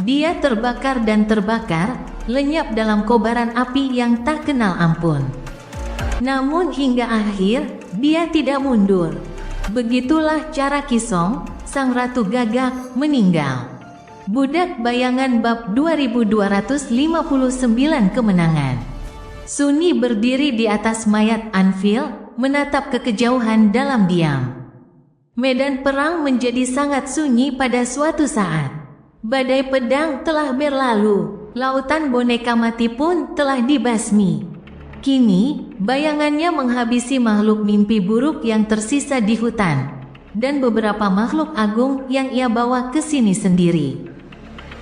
Speaker 1: Dia terbakar dan terbakar, lenyap dalam kobaran api yang tak kenal ampun. Namun hingga akhir, dia tidak mundur. Begitulah cara Kisong, sang ratu gagak, meninggal. Budak Bayangan bab 2259 kemenangan. Sunni berdiri di atas mayat Anvil, menatap ke kejauhan dalam diam. Medan perang menjadi sangat sunyi pada suatu saat. Badai pedang telah berlalu, lautan boneka mati pun telah dibasmi. Kini, bayangannya menghabisi makhluk mimpi buruk yang tersisa di hutan, dan beberapa makhluk agung yang ia bawa ke sini sendiri.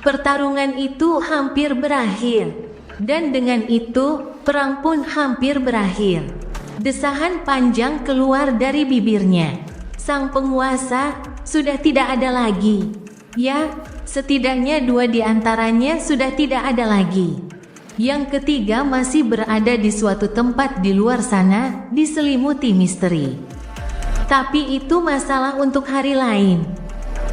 Speaker 1: Pertarungan itu hampir berakhir, dan dengan itu, perang pun hampir berakhir. Desahan panjang keluar dari bibirnya. Sang penguasa sudah tidak ada lagi. Ya, setidaknya 2 di antaranya sudah tidak ada lagi. Yang ketiga masih berada di suatu tempat di luar sana, diselimuti misteri. Tapi itu masalah untuk hari lain.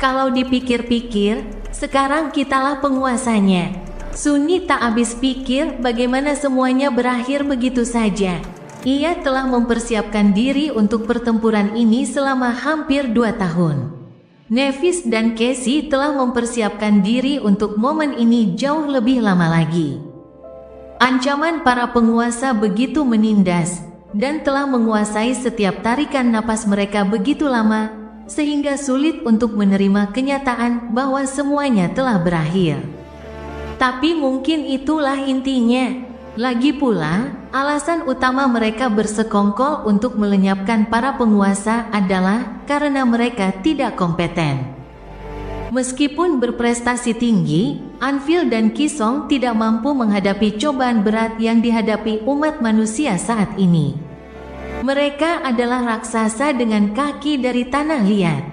Speaker 1: Kalau dipikir-pikir, sekarang kitalah penguasanya. Sunni tak habis pikir bagaimana semuanya berakhir begitu saja. Ia telah mempersiapkan diri untuk pertempuran ini selama hampir 2 tahun. Nevis dan Casey telah mempersiapkan diri untuk momen ini jauh lebih lama lagi. Ancaman para penguasa begitu menindas, dan telah menguasai setiap tarikan napas mereka begitu lama, sehingga sulit untuk menerima kenyataan bahwa semuanya telah berakhir. Tapi mungkin itulah intinya. Lagi pula, alasan utama mereka bersekongkol untuk melenyapkan para penguasa adalah karena mereka tidak kompeten. Meskipun berprestasi tinggi, Anvil dan Kisong tidak mampu menghadapi cobaan berat yang dihadapi umat manusia saat ini. Mereka adalah raksasa dengan kaki dari tanah liat.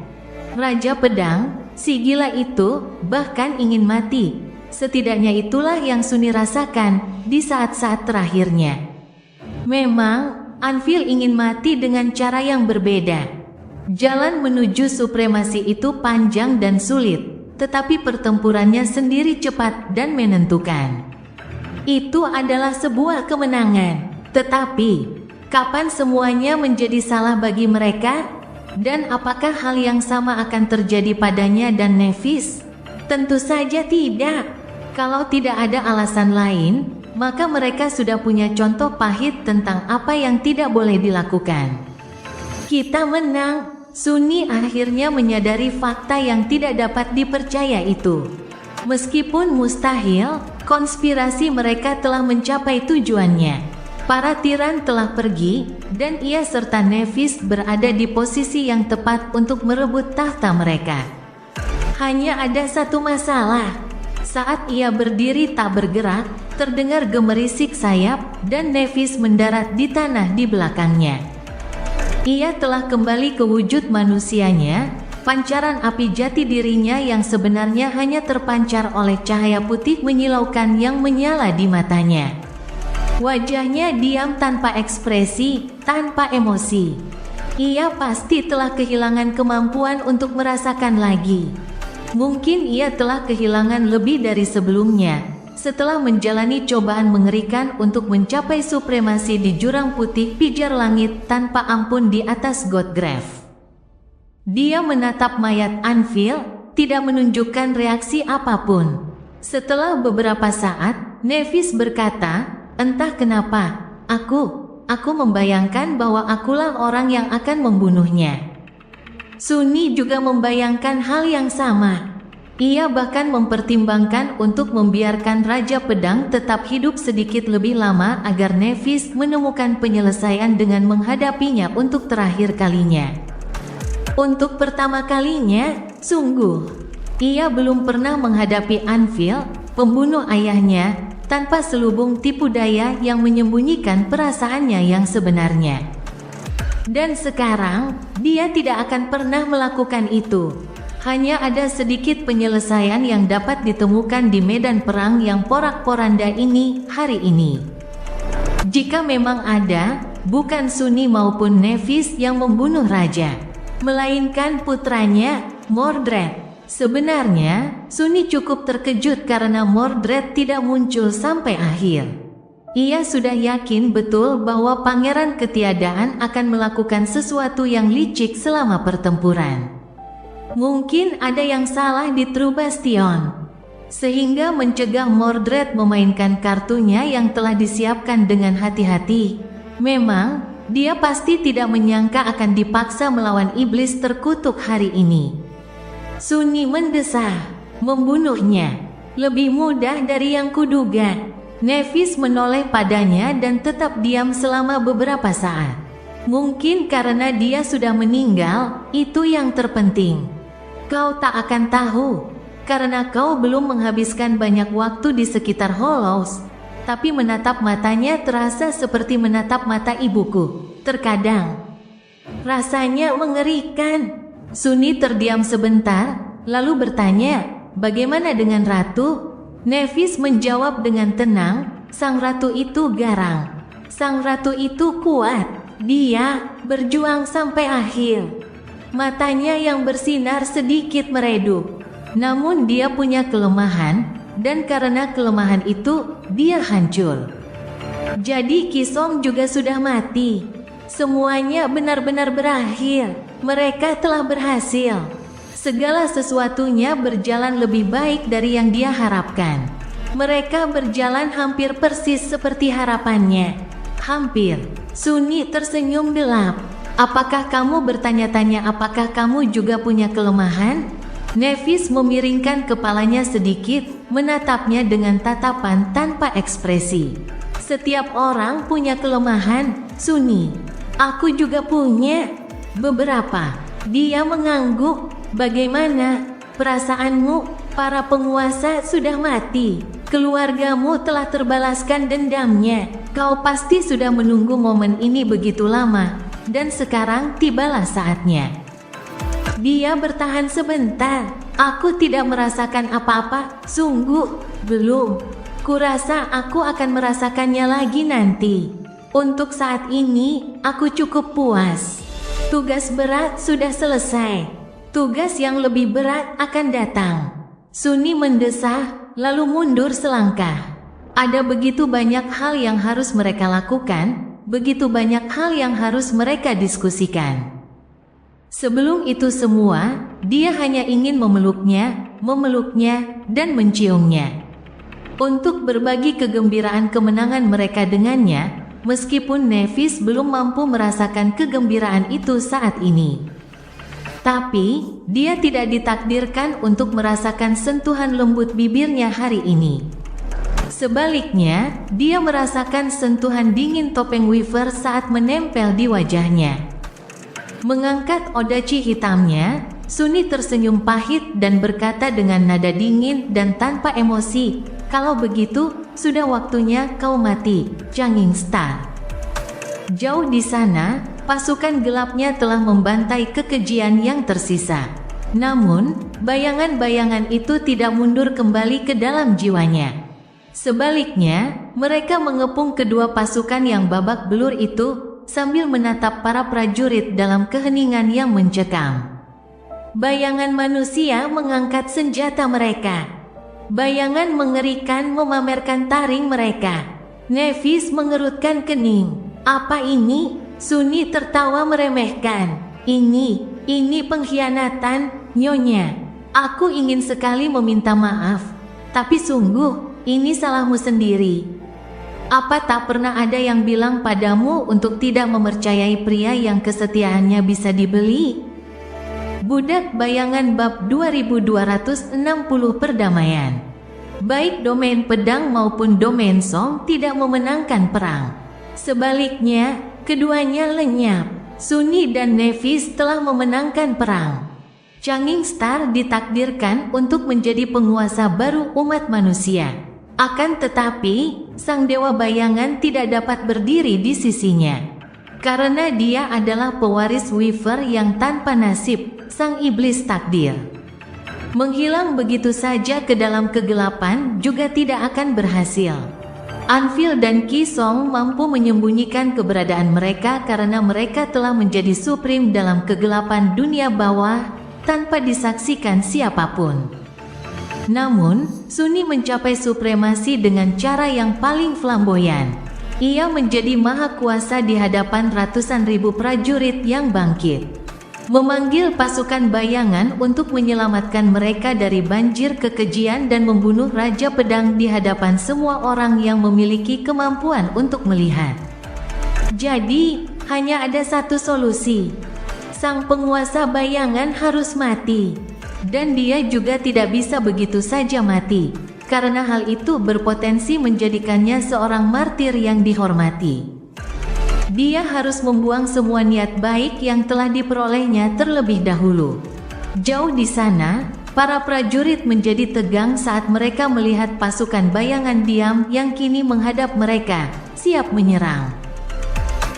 Speaker 1: Raja Pedang, si gila itu, bahkan ingin mati. Setidaknya itulah yang Sunni rasakan di saat-saat terakhirnya. Memang, Anvil ingin mati dengan cara yang berbeda. Jalan menuju supremasi itu panjang dan sulit, tetapi pertempurannya sendiri cepat dan menentukan. Itu adalah sebuah kemenangan. Tetapi, kapan semuanya menjadi salah bagi mereka? Dan apakah hal yang sama akan terjadi padanya dan Nevis? Tentu saja tidak. Kalau tidak ada alasan lain, maka mereka sudah punya contoh pahit tentang apa yang tidak boleh dilakukan. Kita menang. Sunni akhirnya menyadari fakta yang tidak dapat dipercaya itu. Meskipun mustahil, konspirasi mereka telah mencapai tujuannya. Para tiran telah pergi, dan ia serta Nevis berada di posisi yang tepat untuk merebut tahta mereka. Hanya ada satu masalah. Saat ia berdiri tak bergerak, terdengar gemerisik sayap, dan Nevis mendarat di tanah di belakangnya. Ia telah kembali ke wujud manusianya, pancaran api jati dirinya yang sebenarnya hanya terpancar oleh cahaya putih menyilaukan yang menyala di matanya. Wajahnya diam tanpa ekspresi, tanpa emosi. Ia pasti telah kehilangan kemampuan untuk merasakan lagi. Mungkin ia telah kehilangan lebih dari sebelumnya. Setelah menjalani cobaan mengerikan untuk mencapai supremasi di jurang putih pijar langit tanpa ampun di atas Godgrave. Dia menatap mayat Anvil, tidak menunjukkan reaksi apapun. Setelah beberapa saat, Nevis berkata, "Entah kenapa, aku membayangkan bahwa akulah orang yang akan membunuhnya." Sunni juga membayangkan hal yang sama. Ia bahkan mempertimbangkan untuk membiarkan Raja Pedang tetap hidup sedikit lebih lama agar Nevis menemukan penyelesaian dengan menghadapinya untuk terakhir kalinya. Untuk pertama kalinya, sungguh, ia belum pernah menghadapi Anvil, pembunuh ayahnya, tanpa selubung tipu daya yang menyembunyikan perasaannya yang sebenarnya. Dan sekarang, dia tidak akan pernah melakukan itu. Hanya ada sedikit penyelesaian yang dapat ditemukan di medan perang yang porak-poranda ini hari ini. Jika memang ada, bukan Sunni maupun Nevis yang membunuh raja, melainkan putranya, Mordred. Sebenarnya, Sunni cukup terkejut karena Mordred tidak muncul sampai akhir. Ia sudah yakin betul bahwa Pangeran Ketiadaan akan melakukan sesuatu yang licik selama pertempuran. Mungkin ada yang salah di True Bastion, sehingga mencegah Mordred memainkan kartunya yang telah disiapkan dengan hati-hati. Memang, dia pasti tidak menyangka akan dipaksa melawan iblis terkutuk hari ini. Sunyi mendesah, membunuhnya lebih mudah dari yang kuduga. Nevis menoleh padanya dan tetap diam selama beberapa saat. Mungkin karena dia sudah meninggal, itu yang terpenting. Kau tak akan tahu, karena kau belum menghabiskan banyak waktu di sekitar Hollows. Tapi menatap matanya terasa seperti menatap mata ibuku. Terkadang, rasanya mengerikan. Sunyi terdiam sebentar, lalu bertanya, "Bagaimana dengan Ratu?" Nevis menjawab dengan tenang, "Sang Ratu itu garang. Sang Ratu itu kuat. Dia berjuang sampai akhir." Matanya yang bersinar sedikit meredup. Namun dia punya kelemahan, dan karena kelemahan itu, dia hancur. Jadi Kisong juga sudah mati. Semuanya benar-benar berakhir. Mereka telah berhasil. Segala sesuatunya berjalan lebih baik dari yang dia harapkan. Mereka berjalan hampir persis seperti harapannya. Hampir. Sunyi tersenyum gelap. "Apakah kamu bertanya-tanya apakah kamu juga punya kelemahan?" Nevis memiringkan kepalanya sedikit, menatapnya dengan tatapan tanpa ekspresi. "Setiap orang punya kelemahan, Sunyi. Aku juga punya beberapa." Dia mengangguk. "Bagaimana perasaanmu? Para penguasa sudah mati. Keluargamu telah terbalaskan dendamnya. Kau pasti sudah menunggu momen ini begitu lama, dan sekarang tibalah saatnya." Dia bertahan sebentar. "Aku tidak merasakan apa-apa, sungguh belum. Kurasa aku akan merasakannya lagi nanti. Untuk saat ini, aku cukup puas. Tugas berat sudah selesai. Tugas yang lebih berat akan datang." Sunyi mendesah, lalu mundur selangkah. Ada begitu banyak hal yang harus mereka lakukan, begitu banyak hal yang harus mereka diskusikan. Sebelum itu semua, dia hanya ingin memeluknya, dan menciumnya. Untuk berbagi kegembiraan kemenangan mereka dengannya, meskipun Nevis belum mampu merasakan kegembiraan itu saat ini. Tapi, dia tidak ditakdirkan untuk merasakan sentuhan lembut bibirnya hari ini. Sebaliknya, dia merasakan sentuhan dingin topeng Weaver saat menempel di wajahnya. Mengangkat odachi hitamnya, Sunyi tersenyum pahit dan berkata dengan nada dingin dan tanpa emosi, "Kalau begitu, sudah waktunya kau mati, Changing Star." Jauh di sana, pasukan gelapnya telah membantai kekejian yang tersisa. Namun, bayangan-bayangan itu tidak mundur kembali ke dalam jiwanya. Sebaliknya, mereka mengepung kedua pasukan yang babak belur itu, sambil menatap para prajurit dalam keheningan yang mencekam. Bayangan manusia mengangkat senjata mereka. Bayangan mengerikan memamerkan taring mereka. Nevis mengerutkan kening. "Apa ini?" Sunyi tertawa meremehkan. Ini pengkhianatan, Nyonya. Aku ingin sekali meminta maaf. Tapi sungguh, ini salahmu sendiri. Apa tak pernah ada yang bilang padamu untuk tidak mempercayai pria yang kesetiaannya bisa dibeli? Budak Bayangan bab 2260 Perdamaian. Baik domain pedang maupun domain song tidak memenangkan perang. Sebaliknya, keduanya lenyap. Sunyi dan Nevis telah memenangkan perang. Changing Star ditakdirkan untuk menjadi penguasa baru umat manusia. Akan tetapi, sang dewa bayangan tidak dapat berdiri di sisinya. Karena dia adalah pewaris Weaver yang tanpa nasib, sang iblis takdir. Menghilang begitu saja ke dalam kegelapan juga tidak akan berhasil. Anvil dan Kisong mampu menyembunyikan keberadaan mereka karena mereka telah menjadi supreme dalam kegelapan dunia bawah tanpa disaksikan siapapun. Namun, Sunni mencapai supremasi dengan cara yang paling flamboyan. Ia menjadi maha kuasa di hadapan ratusan ribu prajurit yang bangkit. Memanggil pasukan bayangan untuk menyelamatkan mereka dari banjir kekejian dan membunuh Raja Pedang di hadapan semua orang yang memiliki kemampuan untuk melihat. Jadi, hanya ada satu solusi. Sang penguasa bayangan harus mati. Dan dia juga tidak bisa begitu saja mati, karena hal itu berpotensi menjadikannya seorang martir yang dihormati. Dia harus membuang semua niat baik yang telah diperolehnya terlebih dahulu. Jauh di sana, para prajurit menjadi tegang saat mereka melihat pasukan bayangan diam yang kini menghadap mereka, siap menyerang.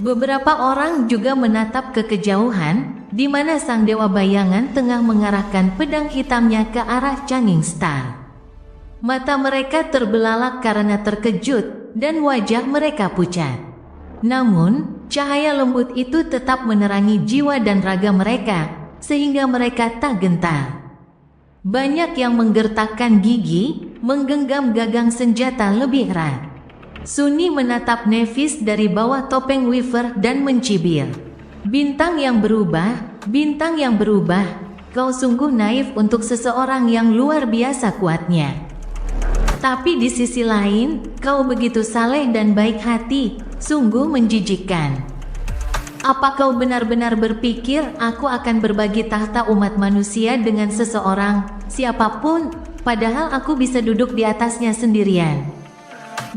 Speaker 1: Beberapa orang juga menatap ke kejauhan, di mana sang dewa bayangan tengah mengarahkan pedang hitamnya ke arah Changing Star. Mata mereka terbelalak karena terkejut, dan wajah mereka pucat. Namun, cahaya lembut itu tetap menerangi jiwa dan raga mereka, sehingga mereka tak gentar. Banyak yang menggertakkan gigi, menggenggam gagang senjata lebih erat. Sunni menatap Nephis dari bawah topeng Weaver dan mencibir. Bintang yang berubah, kau sungguh naif untuk seseorang yang luar biasa kuatnya. Tapi di sisi lain, kau begitu saleh dan baik hati, sungguh menjijikkan. Apa kau benar-benar berpikir aku akan berbagi tahta umat manusia dengan seseorang, siapapun, padahal aku bisa duduk di atasnya sendirian?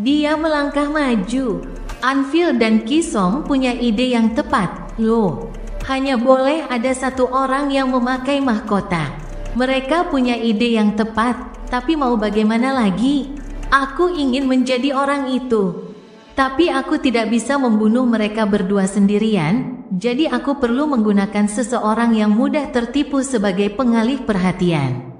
Speaker 1: Dia melangkah maju. Anvil dan Kisong punya ide yang tepat. Loh, hanya boleh ada satu orang yang memakai mahkota. Mereka punya ide yang tepat, tapi mau bagaimana lagi? Aku ingin menjadi orang itu. Tapi aku tidak bisa membunuh mereka berdua sendirian, jadi aku perlu menggunakan seseorang yang mudah tertipu sebagai pengalih perhatian.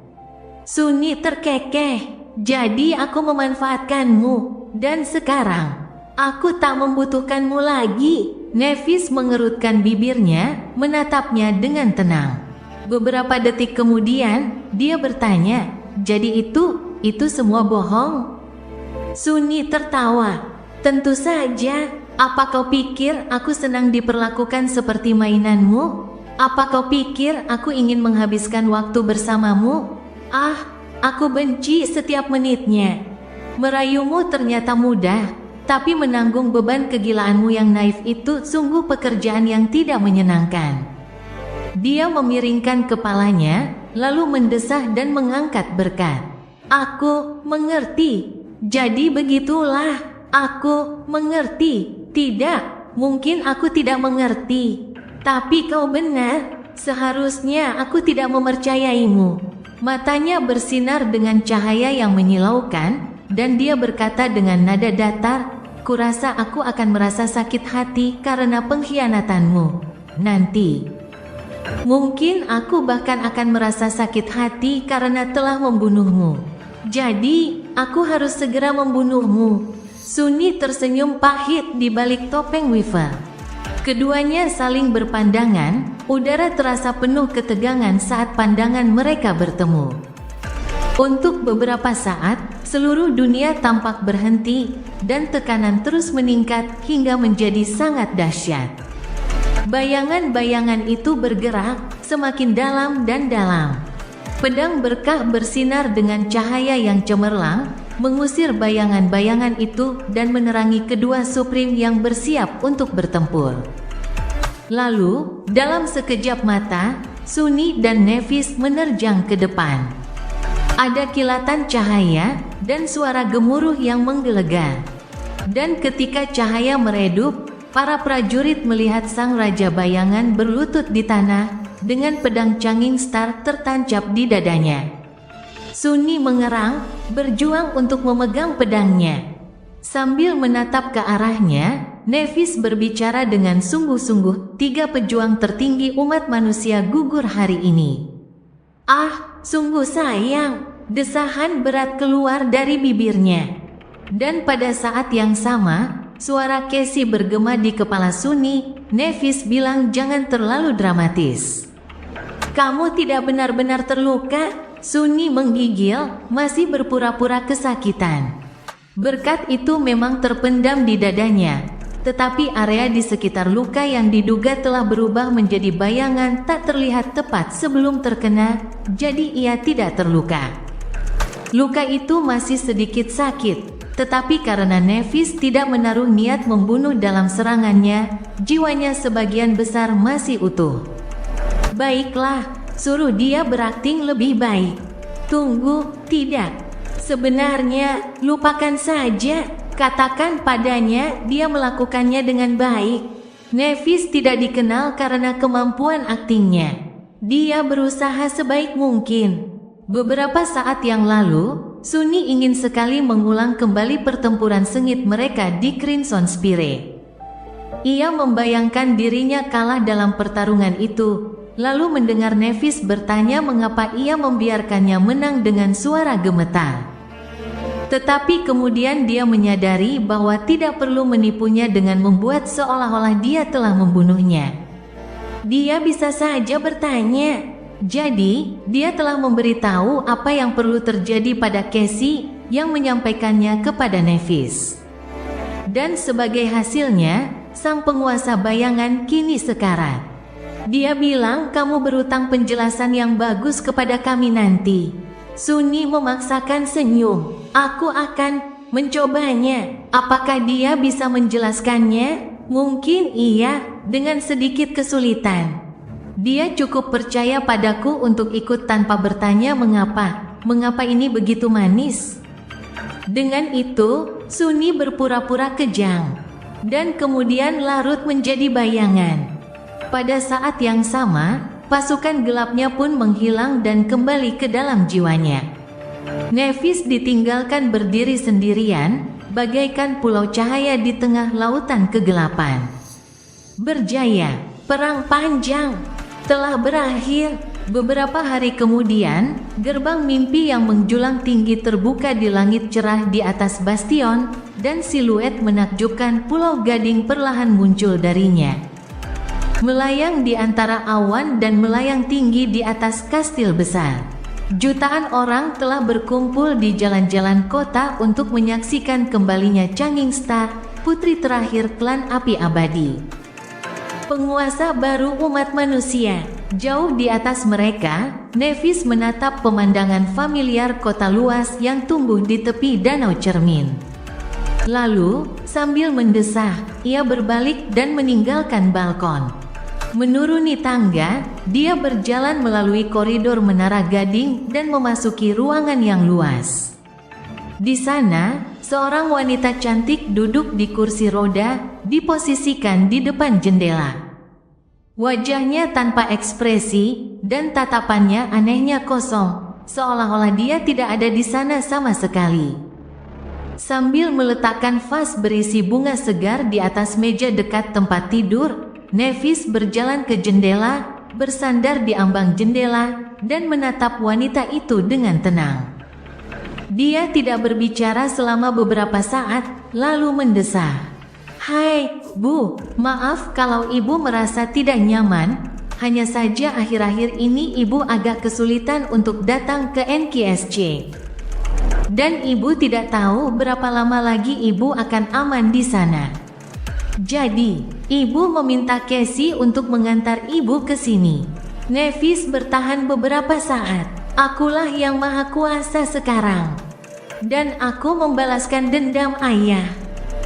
Speaker 1: Sunni terkekeh. Jadi aku memanfaatkanmu, dan sekarang aku tak membutuhkanmu lagi. Nephis mengerutkan bibirnya, menatapnya dengan tenang. Beberapa detik kemudian, dia bertanya, jadi itu semua bohong? Sunni tertawa. Tentu saja. Apa kau pikir aku senang diperlakukan seperti mainanmu? Apa kau pikir aku ingin menghabiskan waktu bersamamu? Aku benci setiap menitnya. Merayumu ternyata mudah, tapi menanggung beban kegilaanmu yang naif itu sungguh pekerjaan yang tidak menyenangkan. Dia memiringkan kepalanya, lalu mendesah dan mengangkat berkat. Aku mengerti. Jadi begitulah, aku mengerti. Tidak, mungkin aku tidak mengerti. Tapi kau benar, seharusnya aku tidak mempercayaimu. Matanya bersinar dengan cahaya yang menyilaukan, dan dia berkata dengan nada datar, kurasa aku akan merasa sakit hati karena pengkhianatanmu. Nanti. Mungkin aku bahkan akan merasa sakit hati karena telah membunuhmu. Jadi, aku harus segera membunuhmu. Sunni tersenyum pahit di balik topeng Weaver. Keduanya saling berpandangan, udara terasa penuh ketegangan saat pandangan mereka bertemu. Untuk beberapa saat, seluruh dunia tampak berhenti, dan tekanan terus meningkat hingga menjadi sangat dahsyat. Bayangan-bayangan itu bergerak, semakin dalam dan dalam. Pedang berkah bersinar dengan cahaya yang cemerlang, mengusir bayangan-bayangan itu dan menerangi kedua Supreme yang bersiap untuk bertempur. Lalu, dalam sekejap mata, Sunni dan Nephis menerjang ke depan. Ada kilatan cahaya dan suara gemuruh yang menggelegar. Dan ketika cahaya meredup, para prajurit melihat sang Raja Bayangan berlutut di tanah, dengan pedang Changing Star tertancap di dadanya. Sunni mengerang, berjuang untuk memegang pedangnya. Sambil menatap ke arahnya, Nephis berbicara dengan sungguh-sungguh, tiga pejuang tertinggi umat manusia gugur hari ini. Sungguh sayang, desahan berat keluar dari bibirnya. Dan pada saat yang sama, suara Casey bergema di kepala Sunni. Nephis bilang jangan terlalu dramatis. Kamu tidak benar-benar terluka? Sunni menggigil, masih berpura-pura kesakitan. Berkat itu memang terpendam di dadanya, tetapi area di sekitar luka yang diduga telah berubah menjadi bayangan tak terlihat tepat sebelum terkena, jadi ia tidak terluka. Luka itu masih sedikit sakit, tetapi karena Nevis tidak menaruh niat membunuh dalam serangannya, jiwanya sebagian besar masih utuh. Baiklah, suruh dia berakting lebih baik. Tunggu, tidak. Sebenarnya, lupakan saja. Katakan padanya dia melakukannya dengan baik. Nevis tidak dikenal karena kemampuan aktingnya. Dia berusaha sebaik mungkin. Beberapa saat yang lalu, Sunni ingin sekali mengulang kembali pertempuran sengit mereka di Crimson Spire. Ia membayangkan dirinya kalah dalam pertarungan itu, lalu mendengar Nevis bertanya mengapa ia membiarkannya menang dengan suara gemetar. Tetapi kemudian dia menyadari bahwa tidak perlu menipunya dengan membuat seolah-olah dia telah membunuhnya. Dia bisa saja bertanya. Jadi, dia telah memberitahu apa yang perlu terjadi pada Cassie yang menyampaikannya kepada Nevis. Dan sebagai hasilnya, sang penguasa bayangan kini sekarat. Dia bilang kamu berutang penjelasan yang bagus kepada kami nanti. Sunni memaksakan senyum. Aku akan mencobanya. Apakah dia bisa menjelaskannya? Mungkin iya, dengan sedikit kesulitan. Dia cukup percaya padaku untuk ikut tanpa bertanya mengapa ini begitu manis. Dengan itu, Sunni berpura-pura kejang. Dan kemudian larut menjadi bayangan. Pada saat yang sama, pasukan gelapnya pun menghilang dan kembali ke dalam jiwanya. Nevis ditinggalkan berdiri sendirian, bagaikan pulau cahaya di tengah lautan kegelapan. Berjaya, perang panjang telah berakhir. Beberapa hari kemudian, gerbang mimpi yang menjulang tinggi terbuka di langit cerah di atas bastion, dan siluet menakjubkan Pulau Gading perlahan muncul darinya. Melayang di antara awan dan melayang tinggi di atas kastil besar. Jutaan orang telah berkumpul di jalan-jalan kota untuk menyaksikan kembalinya Changing Star, putri terakhir klan api abadi. Penguasa baru umat manusia. Jauh di atas mereka, Nevis menatap pemandangan familiar kota luas yang tumbuh di tepi danau cermin. Lalu, sambil mendesah, ia berbalik dan meninggalkan balkon. Menuruni tangga, dia berjalan melalui koridor Menara Gading dan memasuki ruangan yang luas. Di sana, seorang wanita cantik duduk di kursi roda, diposisikan di depan jendela. Wajahnya tanpa ekspresi, dan tatapannya anehnya kosong, seolah-olah dia tidak ada di sana sama sekali. Sambil meletakkan vas berisi bunga segar di atas meja dekat tempat tidur, Nevis berjalan ke jendela, bersandar di ambang jendela, dan menatap wanita itu dengan tenang. Dia tidak berbicara selama beberapa saat, lalu mendesah. Hai, Bu, maaf kalau Ibu merasa tidak nyaman, hanya saja akhir-akhir ini Ibu agak kesulitan untuk datang ke NKSC. Dan Ibu tidak tahu berapa lama lagi Ibu akan aman di sana. Jadi, Ibu meminta Cassie untuk mengantar Ibu ke sini. Nevis bertahan beberapa saat. Akulah yang maha kuasa sekarang. Dan aku membalaskan dendam ayah.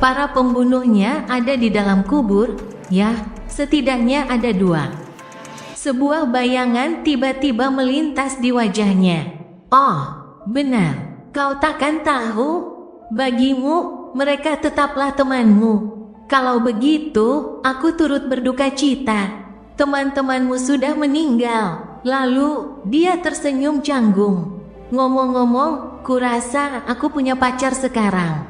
Speaker 1: Para pembunuhnya ada di dalam kubur, ya, setidaknya ada 2. Sebuah bayangan tiba-tiba melintas di wajahnya. Oh, benar. Kau takkan tahu? Bagimu, mereka tetaplah temanmu. Kalau begitu, aku turut berduka cita. Teman-temanmu sudah meninggal. Lalu, dia tersenyum canggung. Ngomong-ngomong, kurasa aku punya pacar sekarang.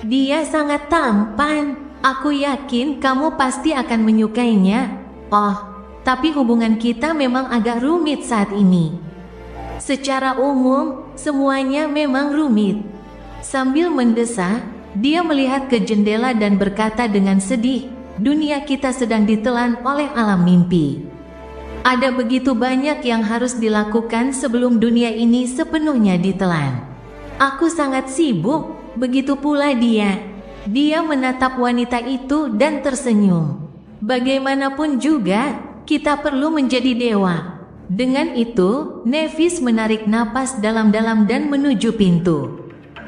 Speaker 1: Dia sangat tampan. Aku yakin kamu pasti akan menyukainya. Oh, tapi hubungan kita memang agak rumit saat ini. Secara umum, semuanya memang rumit. Sambil mendesah, dia melihat ke jendela dan berkata dengan sedih, dunia kita sedang ditelan oleh alam mimpi. Ada begitu banyak yang harus dilakukan sebelum dunia ini sepenuhnya ditelan. Aku sangat sibuk, begitu pula dia. Dia menatap wanita itu dan tersenyum. Bagaimanapun juga, kita perlu menjadi dewa. Dengan itu, Nevis menarik napas dalam-dalam dan menuju pintu.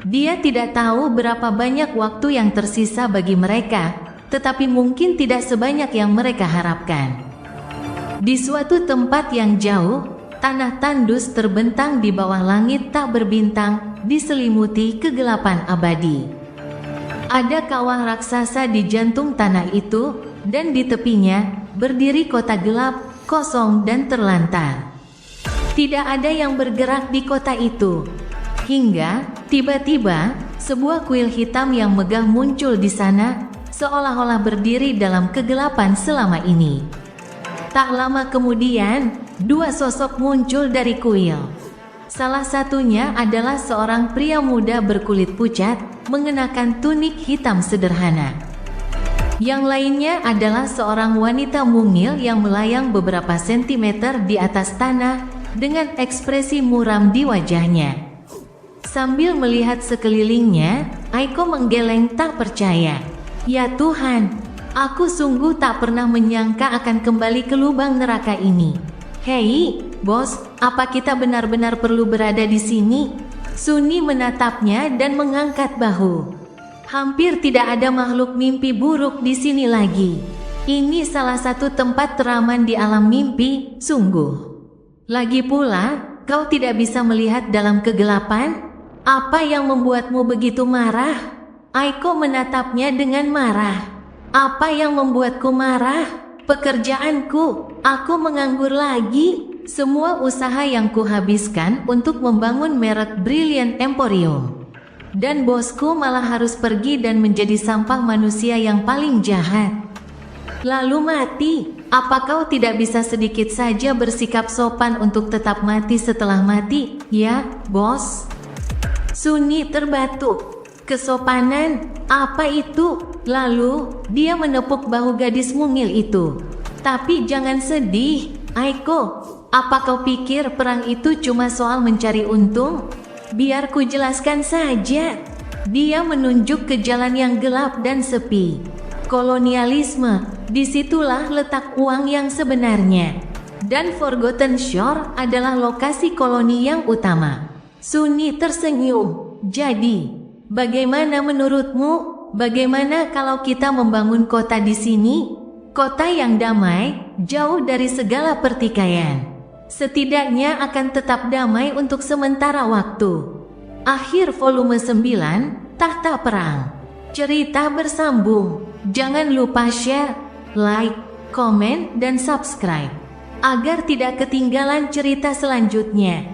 Speaker 1: Dia tidak tahu berapa banyak waktu yang tersisa bagi mereka, tetapi mungkin tidak sebanyak yang mereka harapkan. Di suatu tempat yang jauh, tanah tandus terbentang di bawah langit tak berbintang, diselimuti kegelapan abadi. Ada kawah raksasa di jantung tanah itu, dan di tepinya berdiri kota gelap, kosong dan terlantar. Tidak ada yang bergerak di kota itu. Hingga tiba-tiba sebuah kuil hitam yang megah muncul di sana, seolah-olah berdiri dalam kegelapan selama ini. Tak lama kemudian, dua sosok muncul dari kuil. Salah satunya adalah seorang pria muda berkulit pucat, mengenakan tunik hitam sederhana. Yang lainnya adalah seorang wanita mungil yang melayang beberapa sentimeter di atas tanah, dengan ekspresi muram di wajahnya. Sambil melihat sekelilingnya, Aiko menggeleng tak percaya. Ya Tuhan, aku sungguh tak pernah menyangka akan kembali ke lubang neraka ini. Hei, bos, apa kita benar-benar perlu berada di sini? Sunni menatapnya dan mengangkat bahu. Hampir tidak ada makhluk mimpi buruk di sini lagi. Ini salah satu tempat teraman di alam mimpi, sungguh. Lagi pula, kau tidak bisa melihat dalam kegelapan? Apa yang membuatmu begitu marah? Aiko menatapnya dengan marah. Apa yang membuatku marah? Pekerjaanku, aku menganggur lagi. Semua usaha yang kuhabiskan untuk membangun merek Brilliant Emporium. Dan bosku malah harus pergi dan menjadi sampah manusia yang paling jahat. Lalu mati, apa kau tidak bisa sedikit saja bersikap sopan untuk tetap mati setelah mati, ya, bos? Sunni terbatuk. Kesopanan, apa itu? Lalu, dia menepuk bahu gadis mungil itu. Tapi jangan sedih, Aiko. Apa kau pikir perang itu cuma soal mencari untung? Biar ku jelaskan saja. Dia menunjuk ke jalan yang gelap dan sepi. Kolonialisme, disitulah letak uang yang sebenarnya. Dan Forgotten Shore adalah lokasi koloni yang utama. Sunni tersenyum. Jadi, bagaimana menurutmu? Bagaimana kalau kita membangun kota di sini? Kota yang damai, jauh dari segala pertikaian. Setidaknya akan tetap damai untuk sementara waktu. Akhir volume 9, Tahta Perang. Cerita bersambung. Jangan lupa share, like, komen, dan subscribe agar tidak ketinggalan cerita selanjutnya.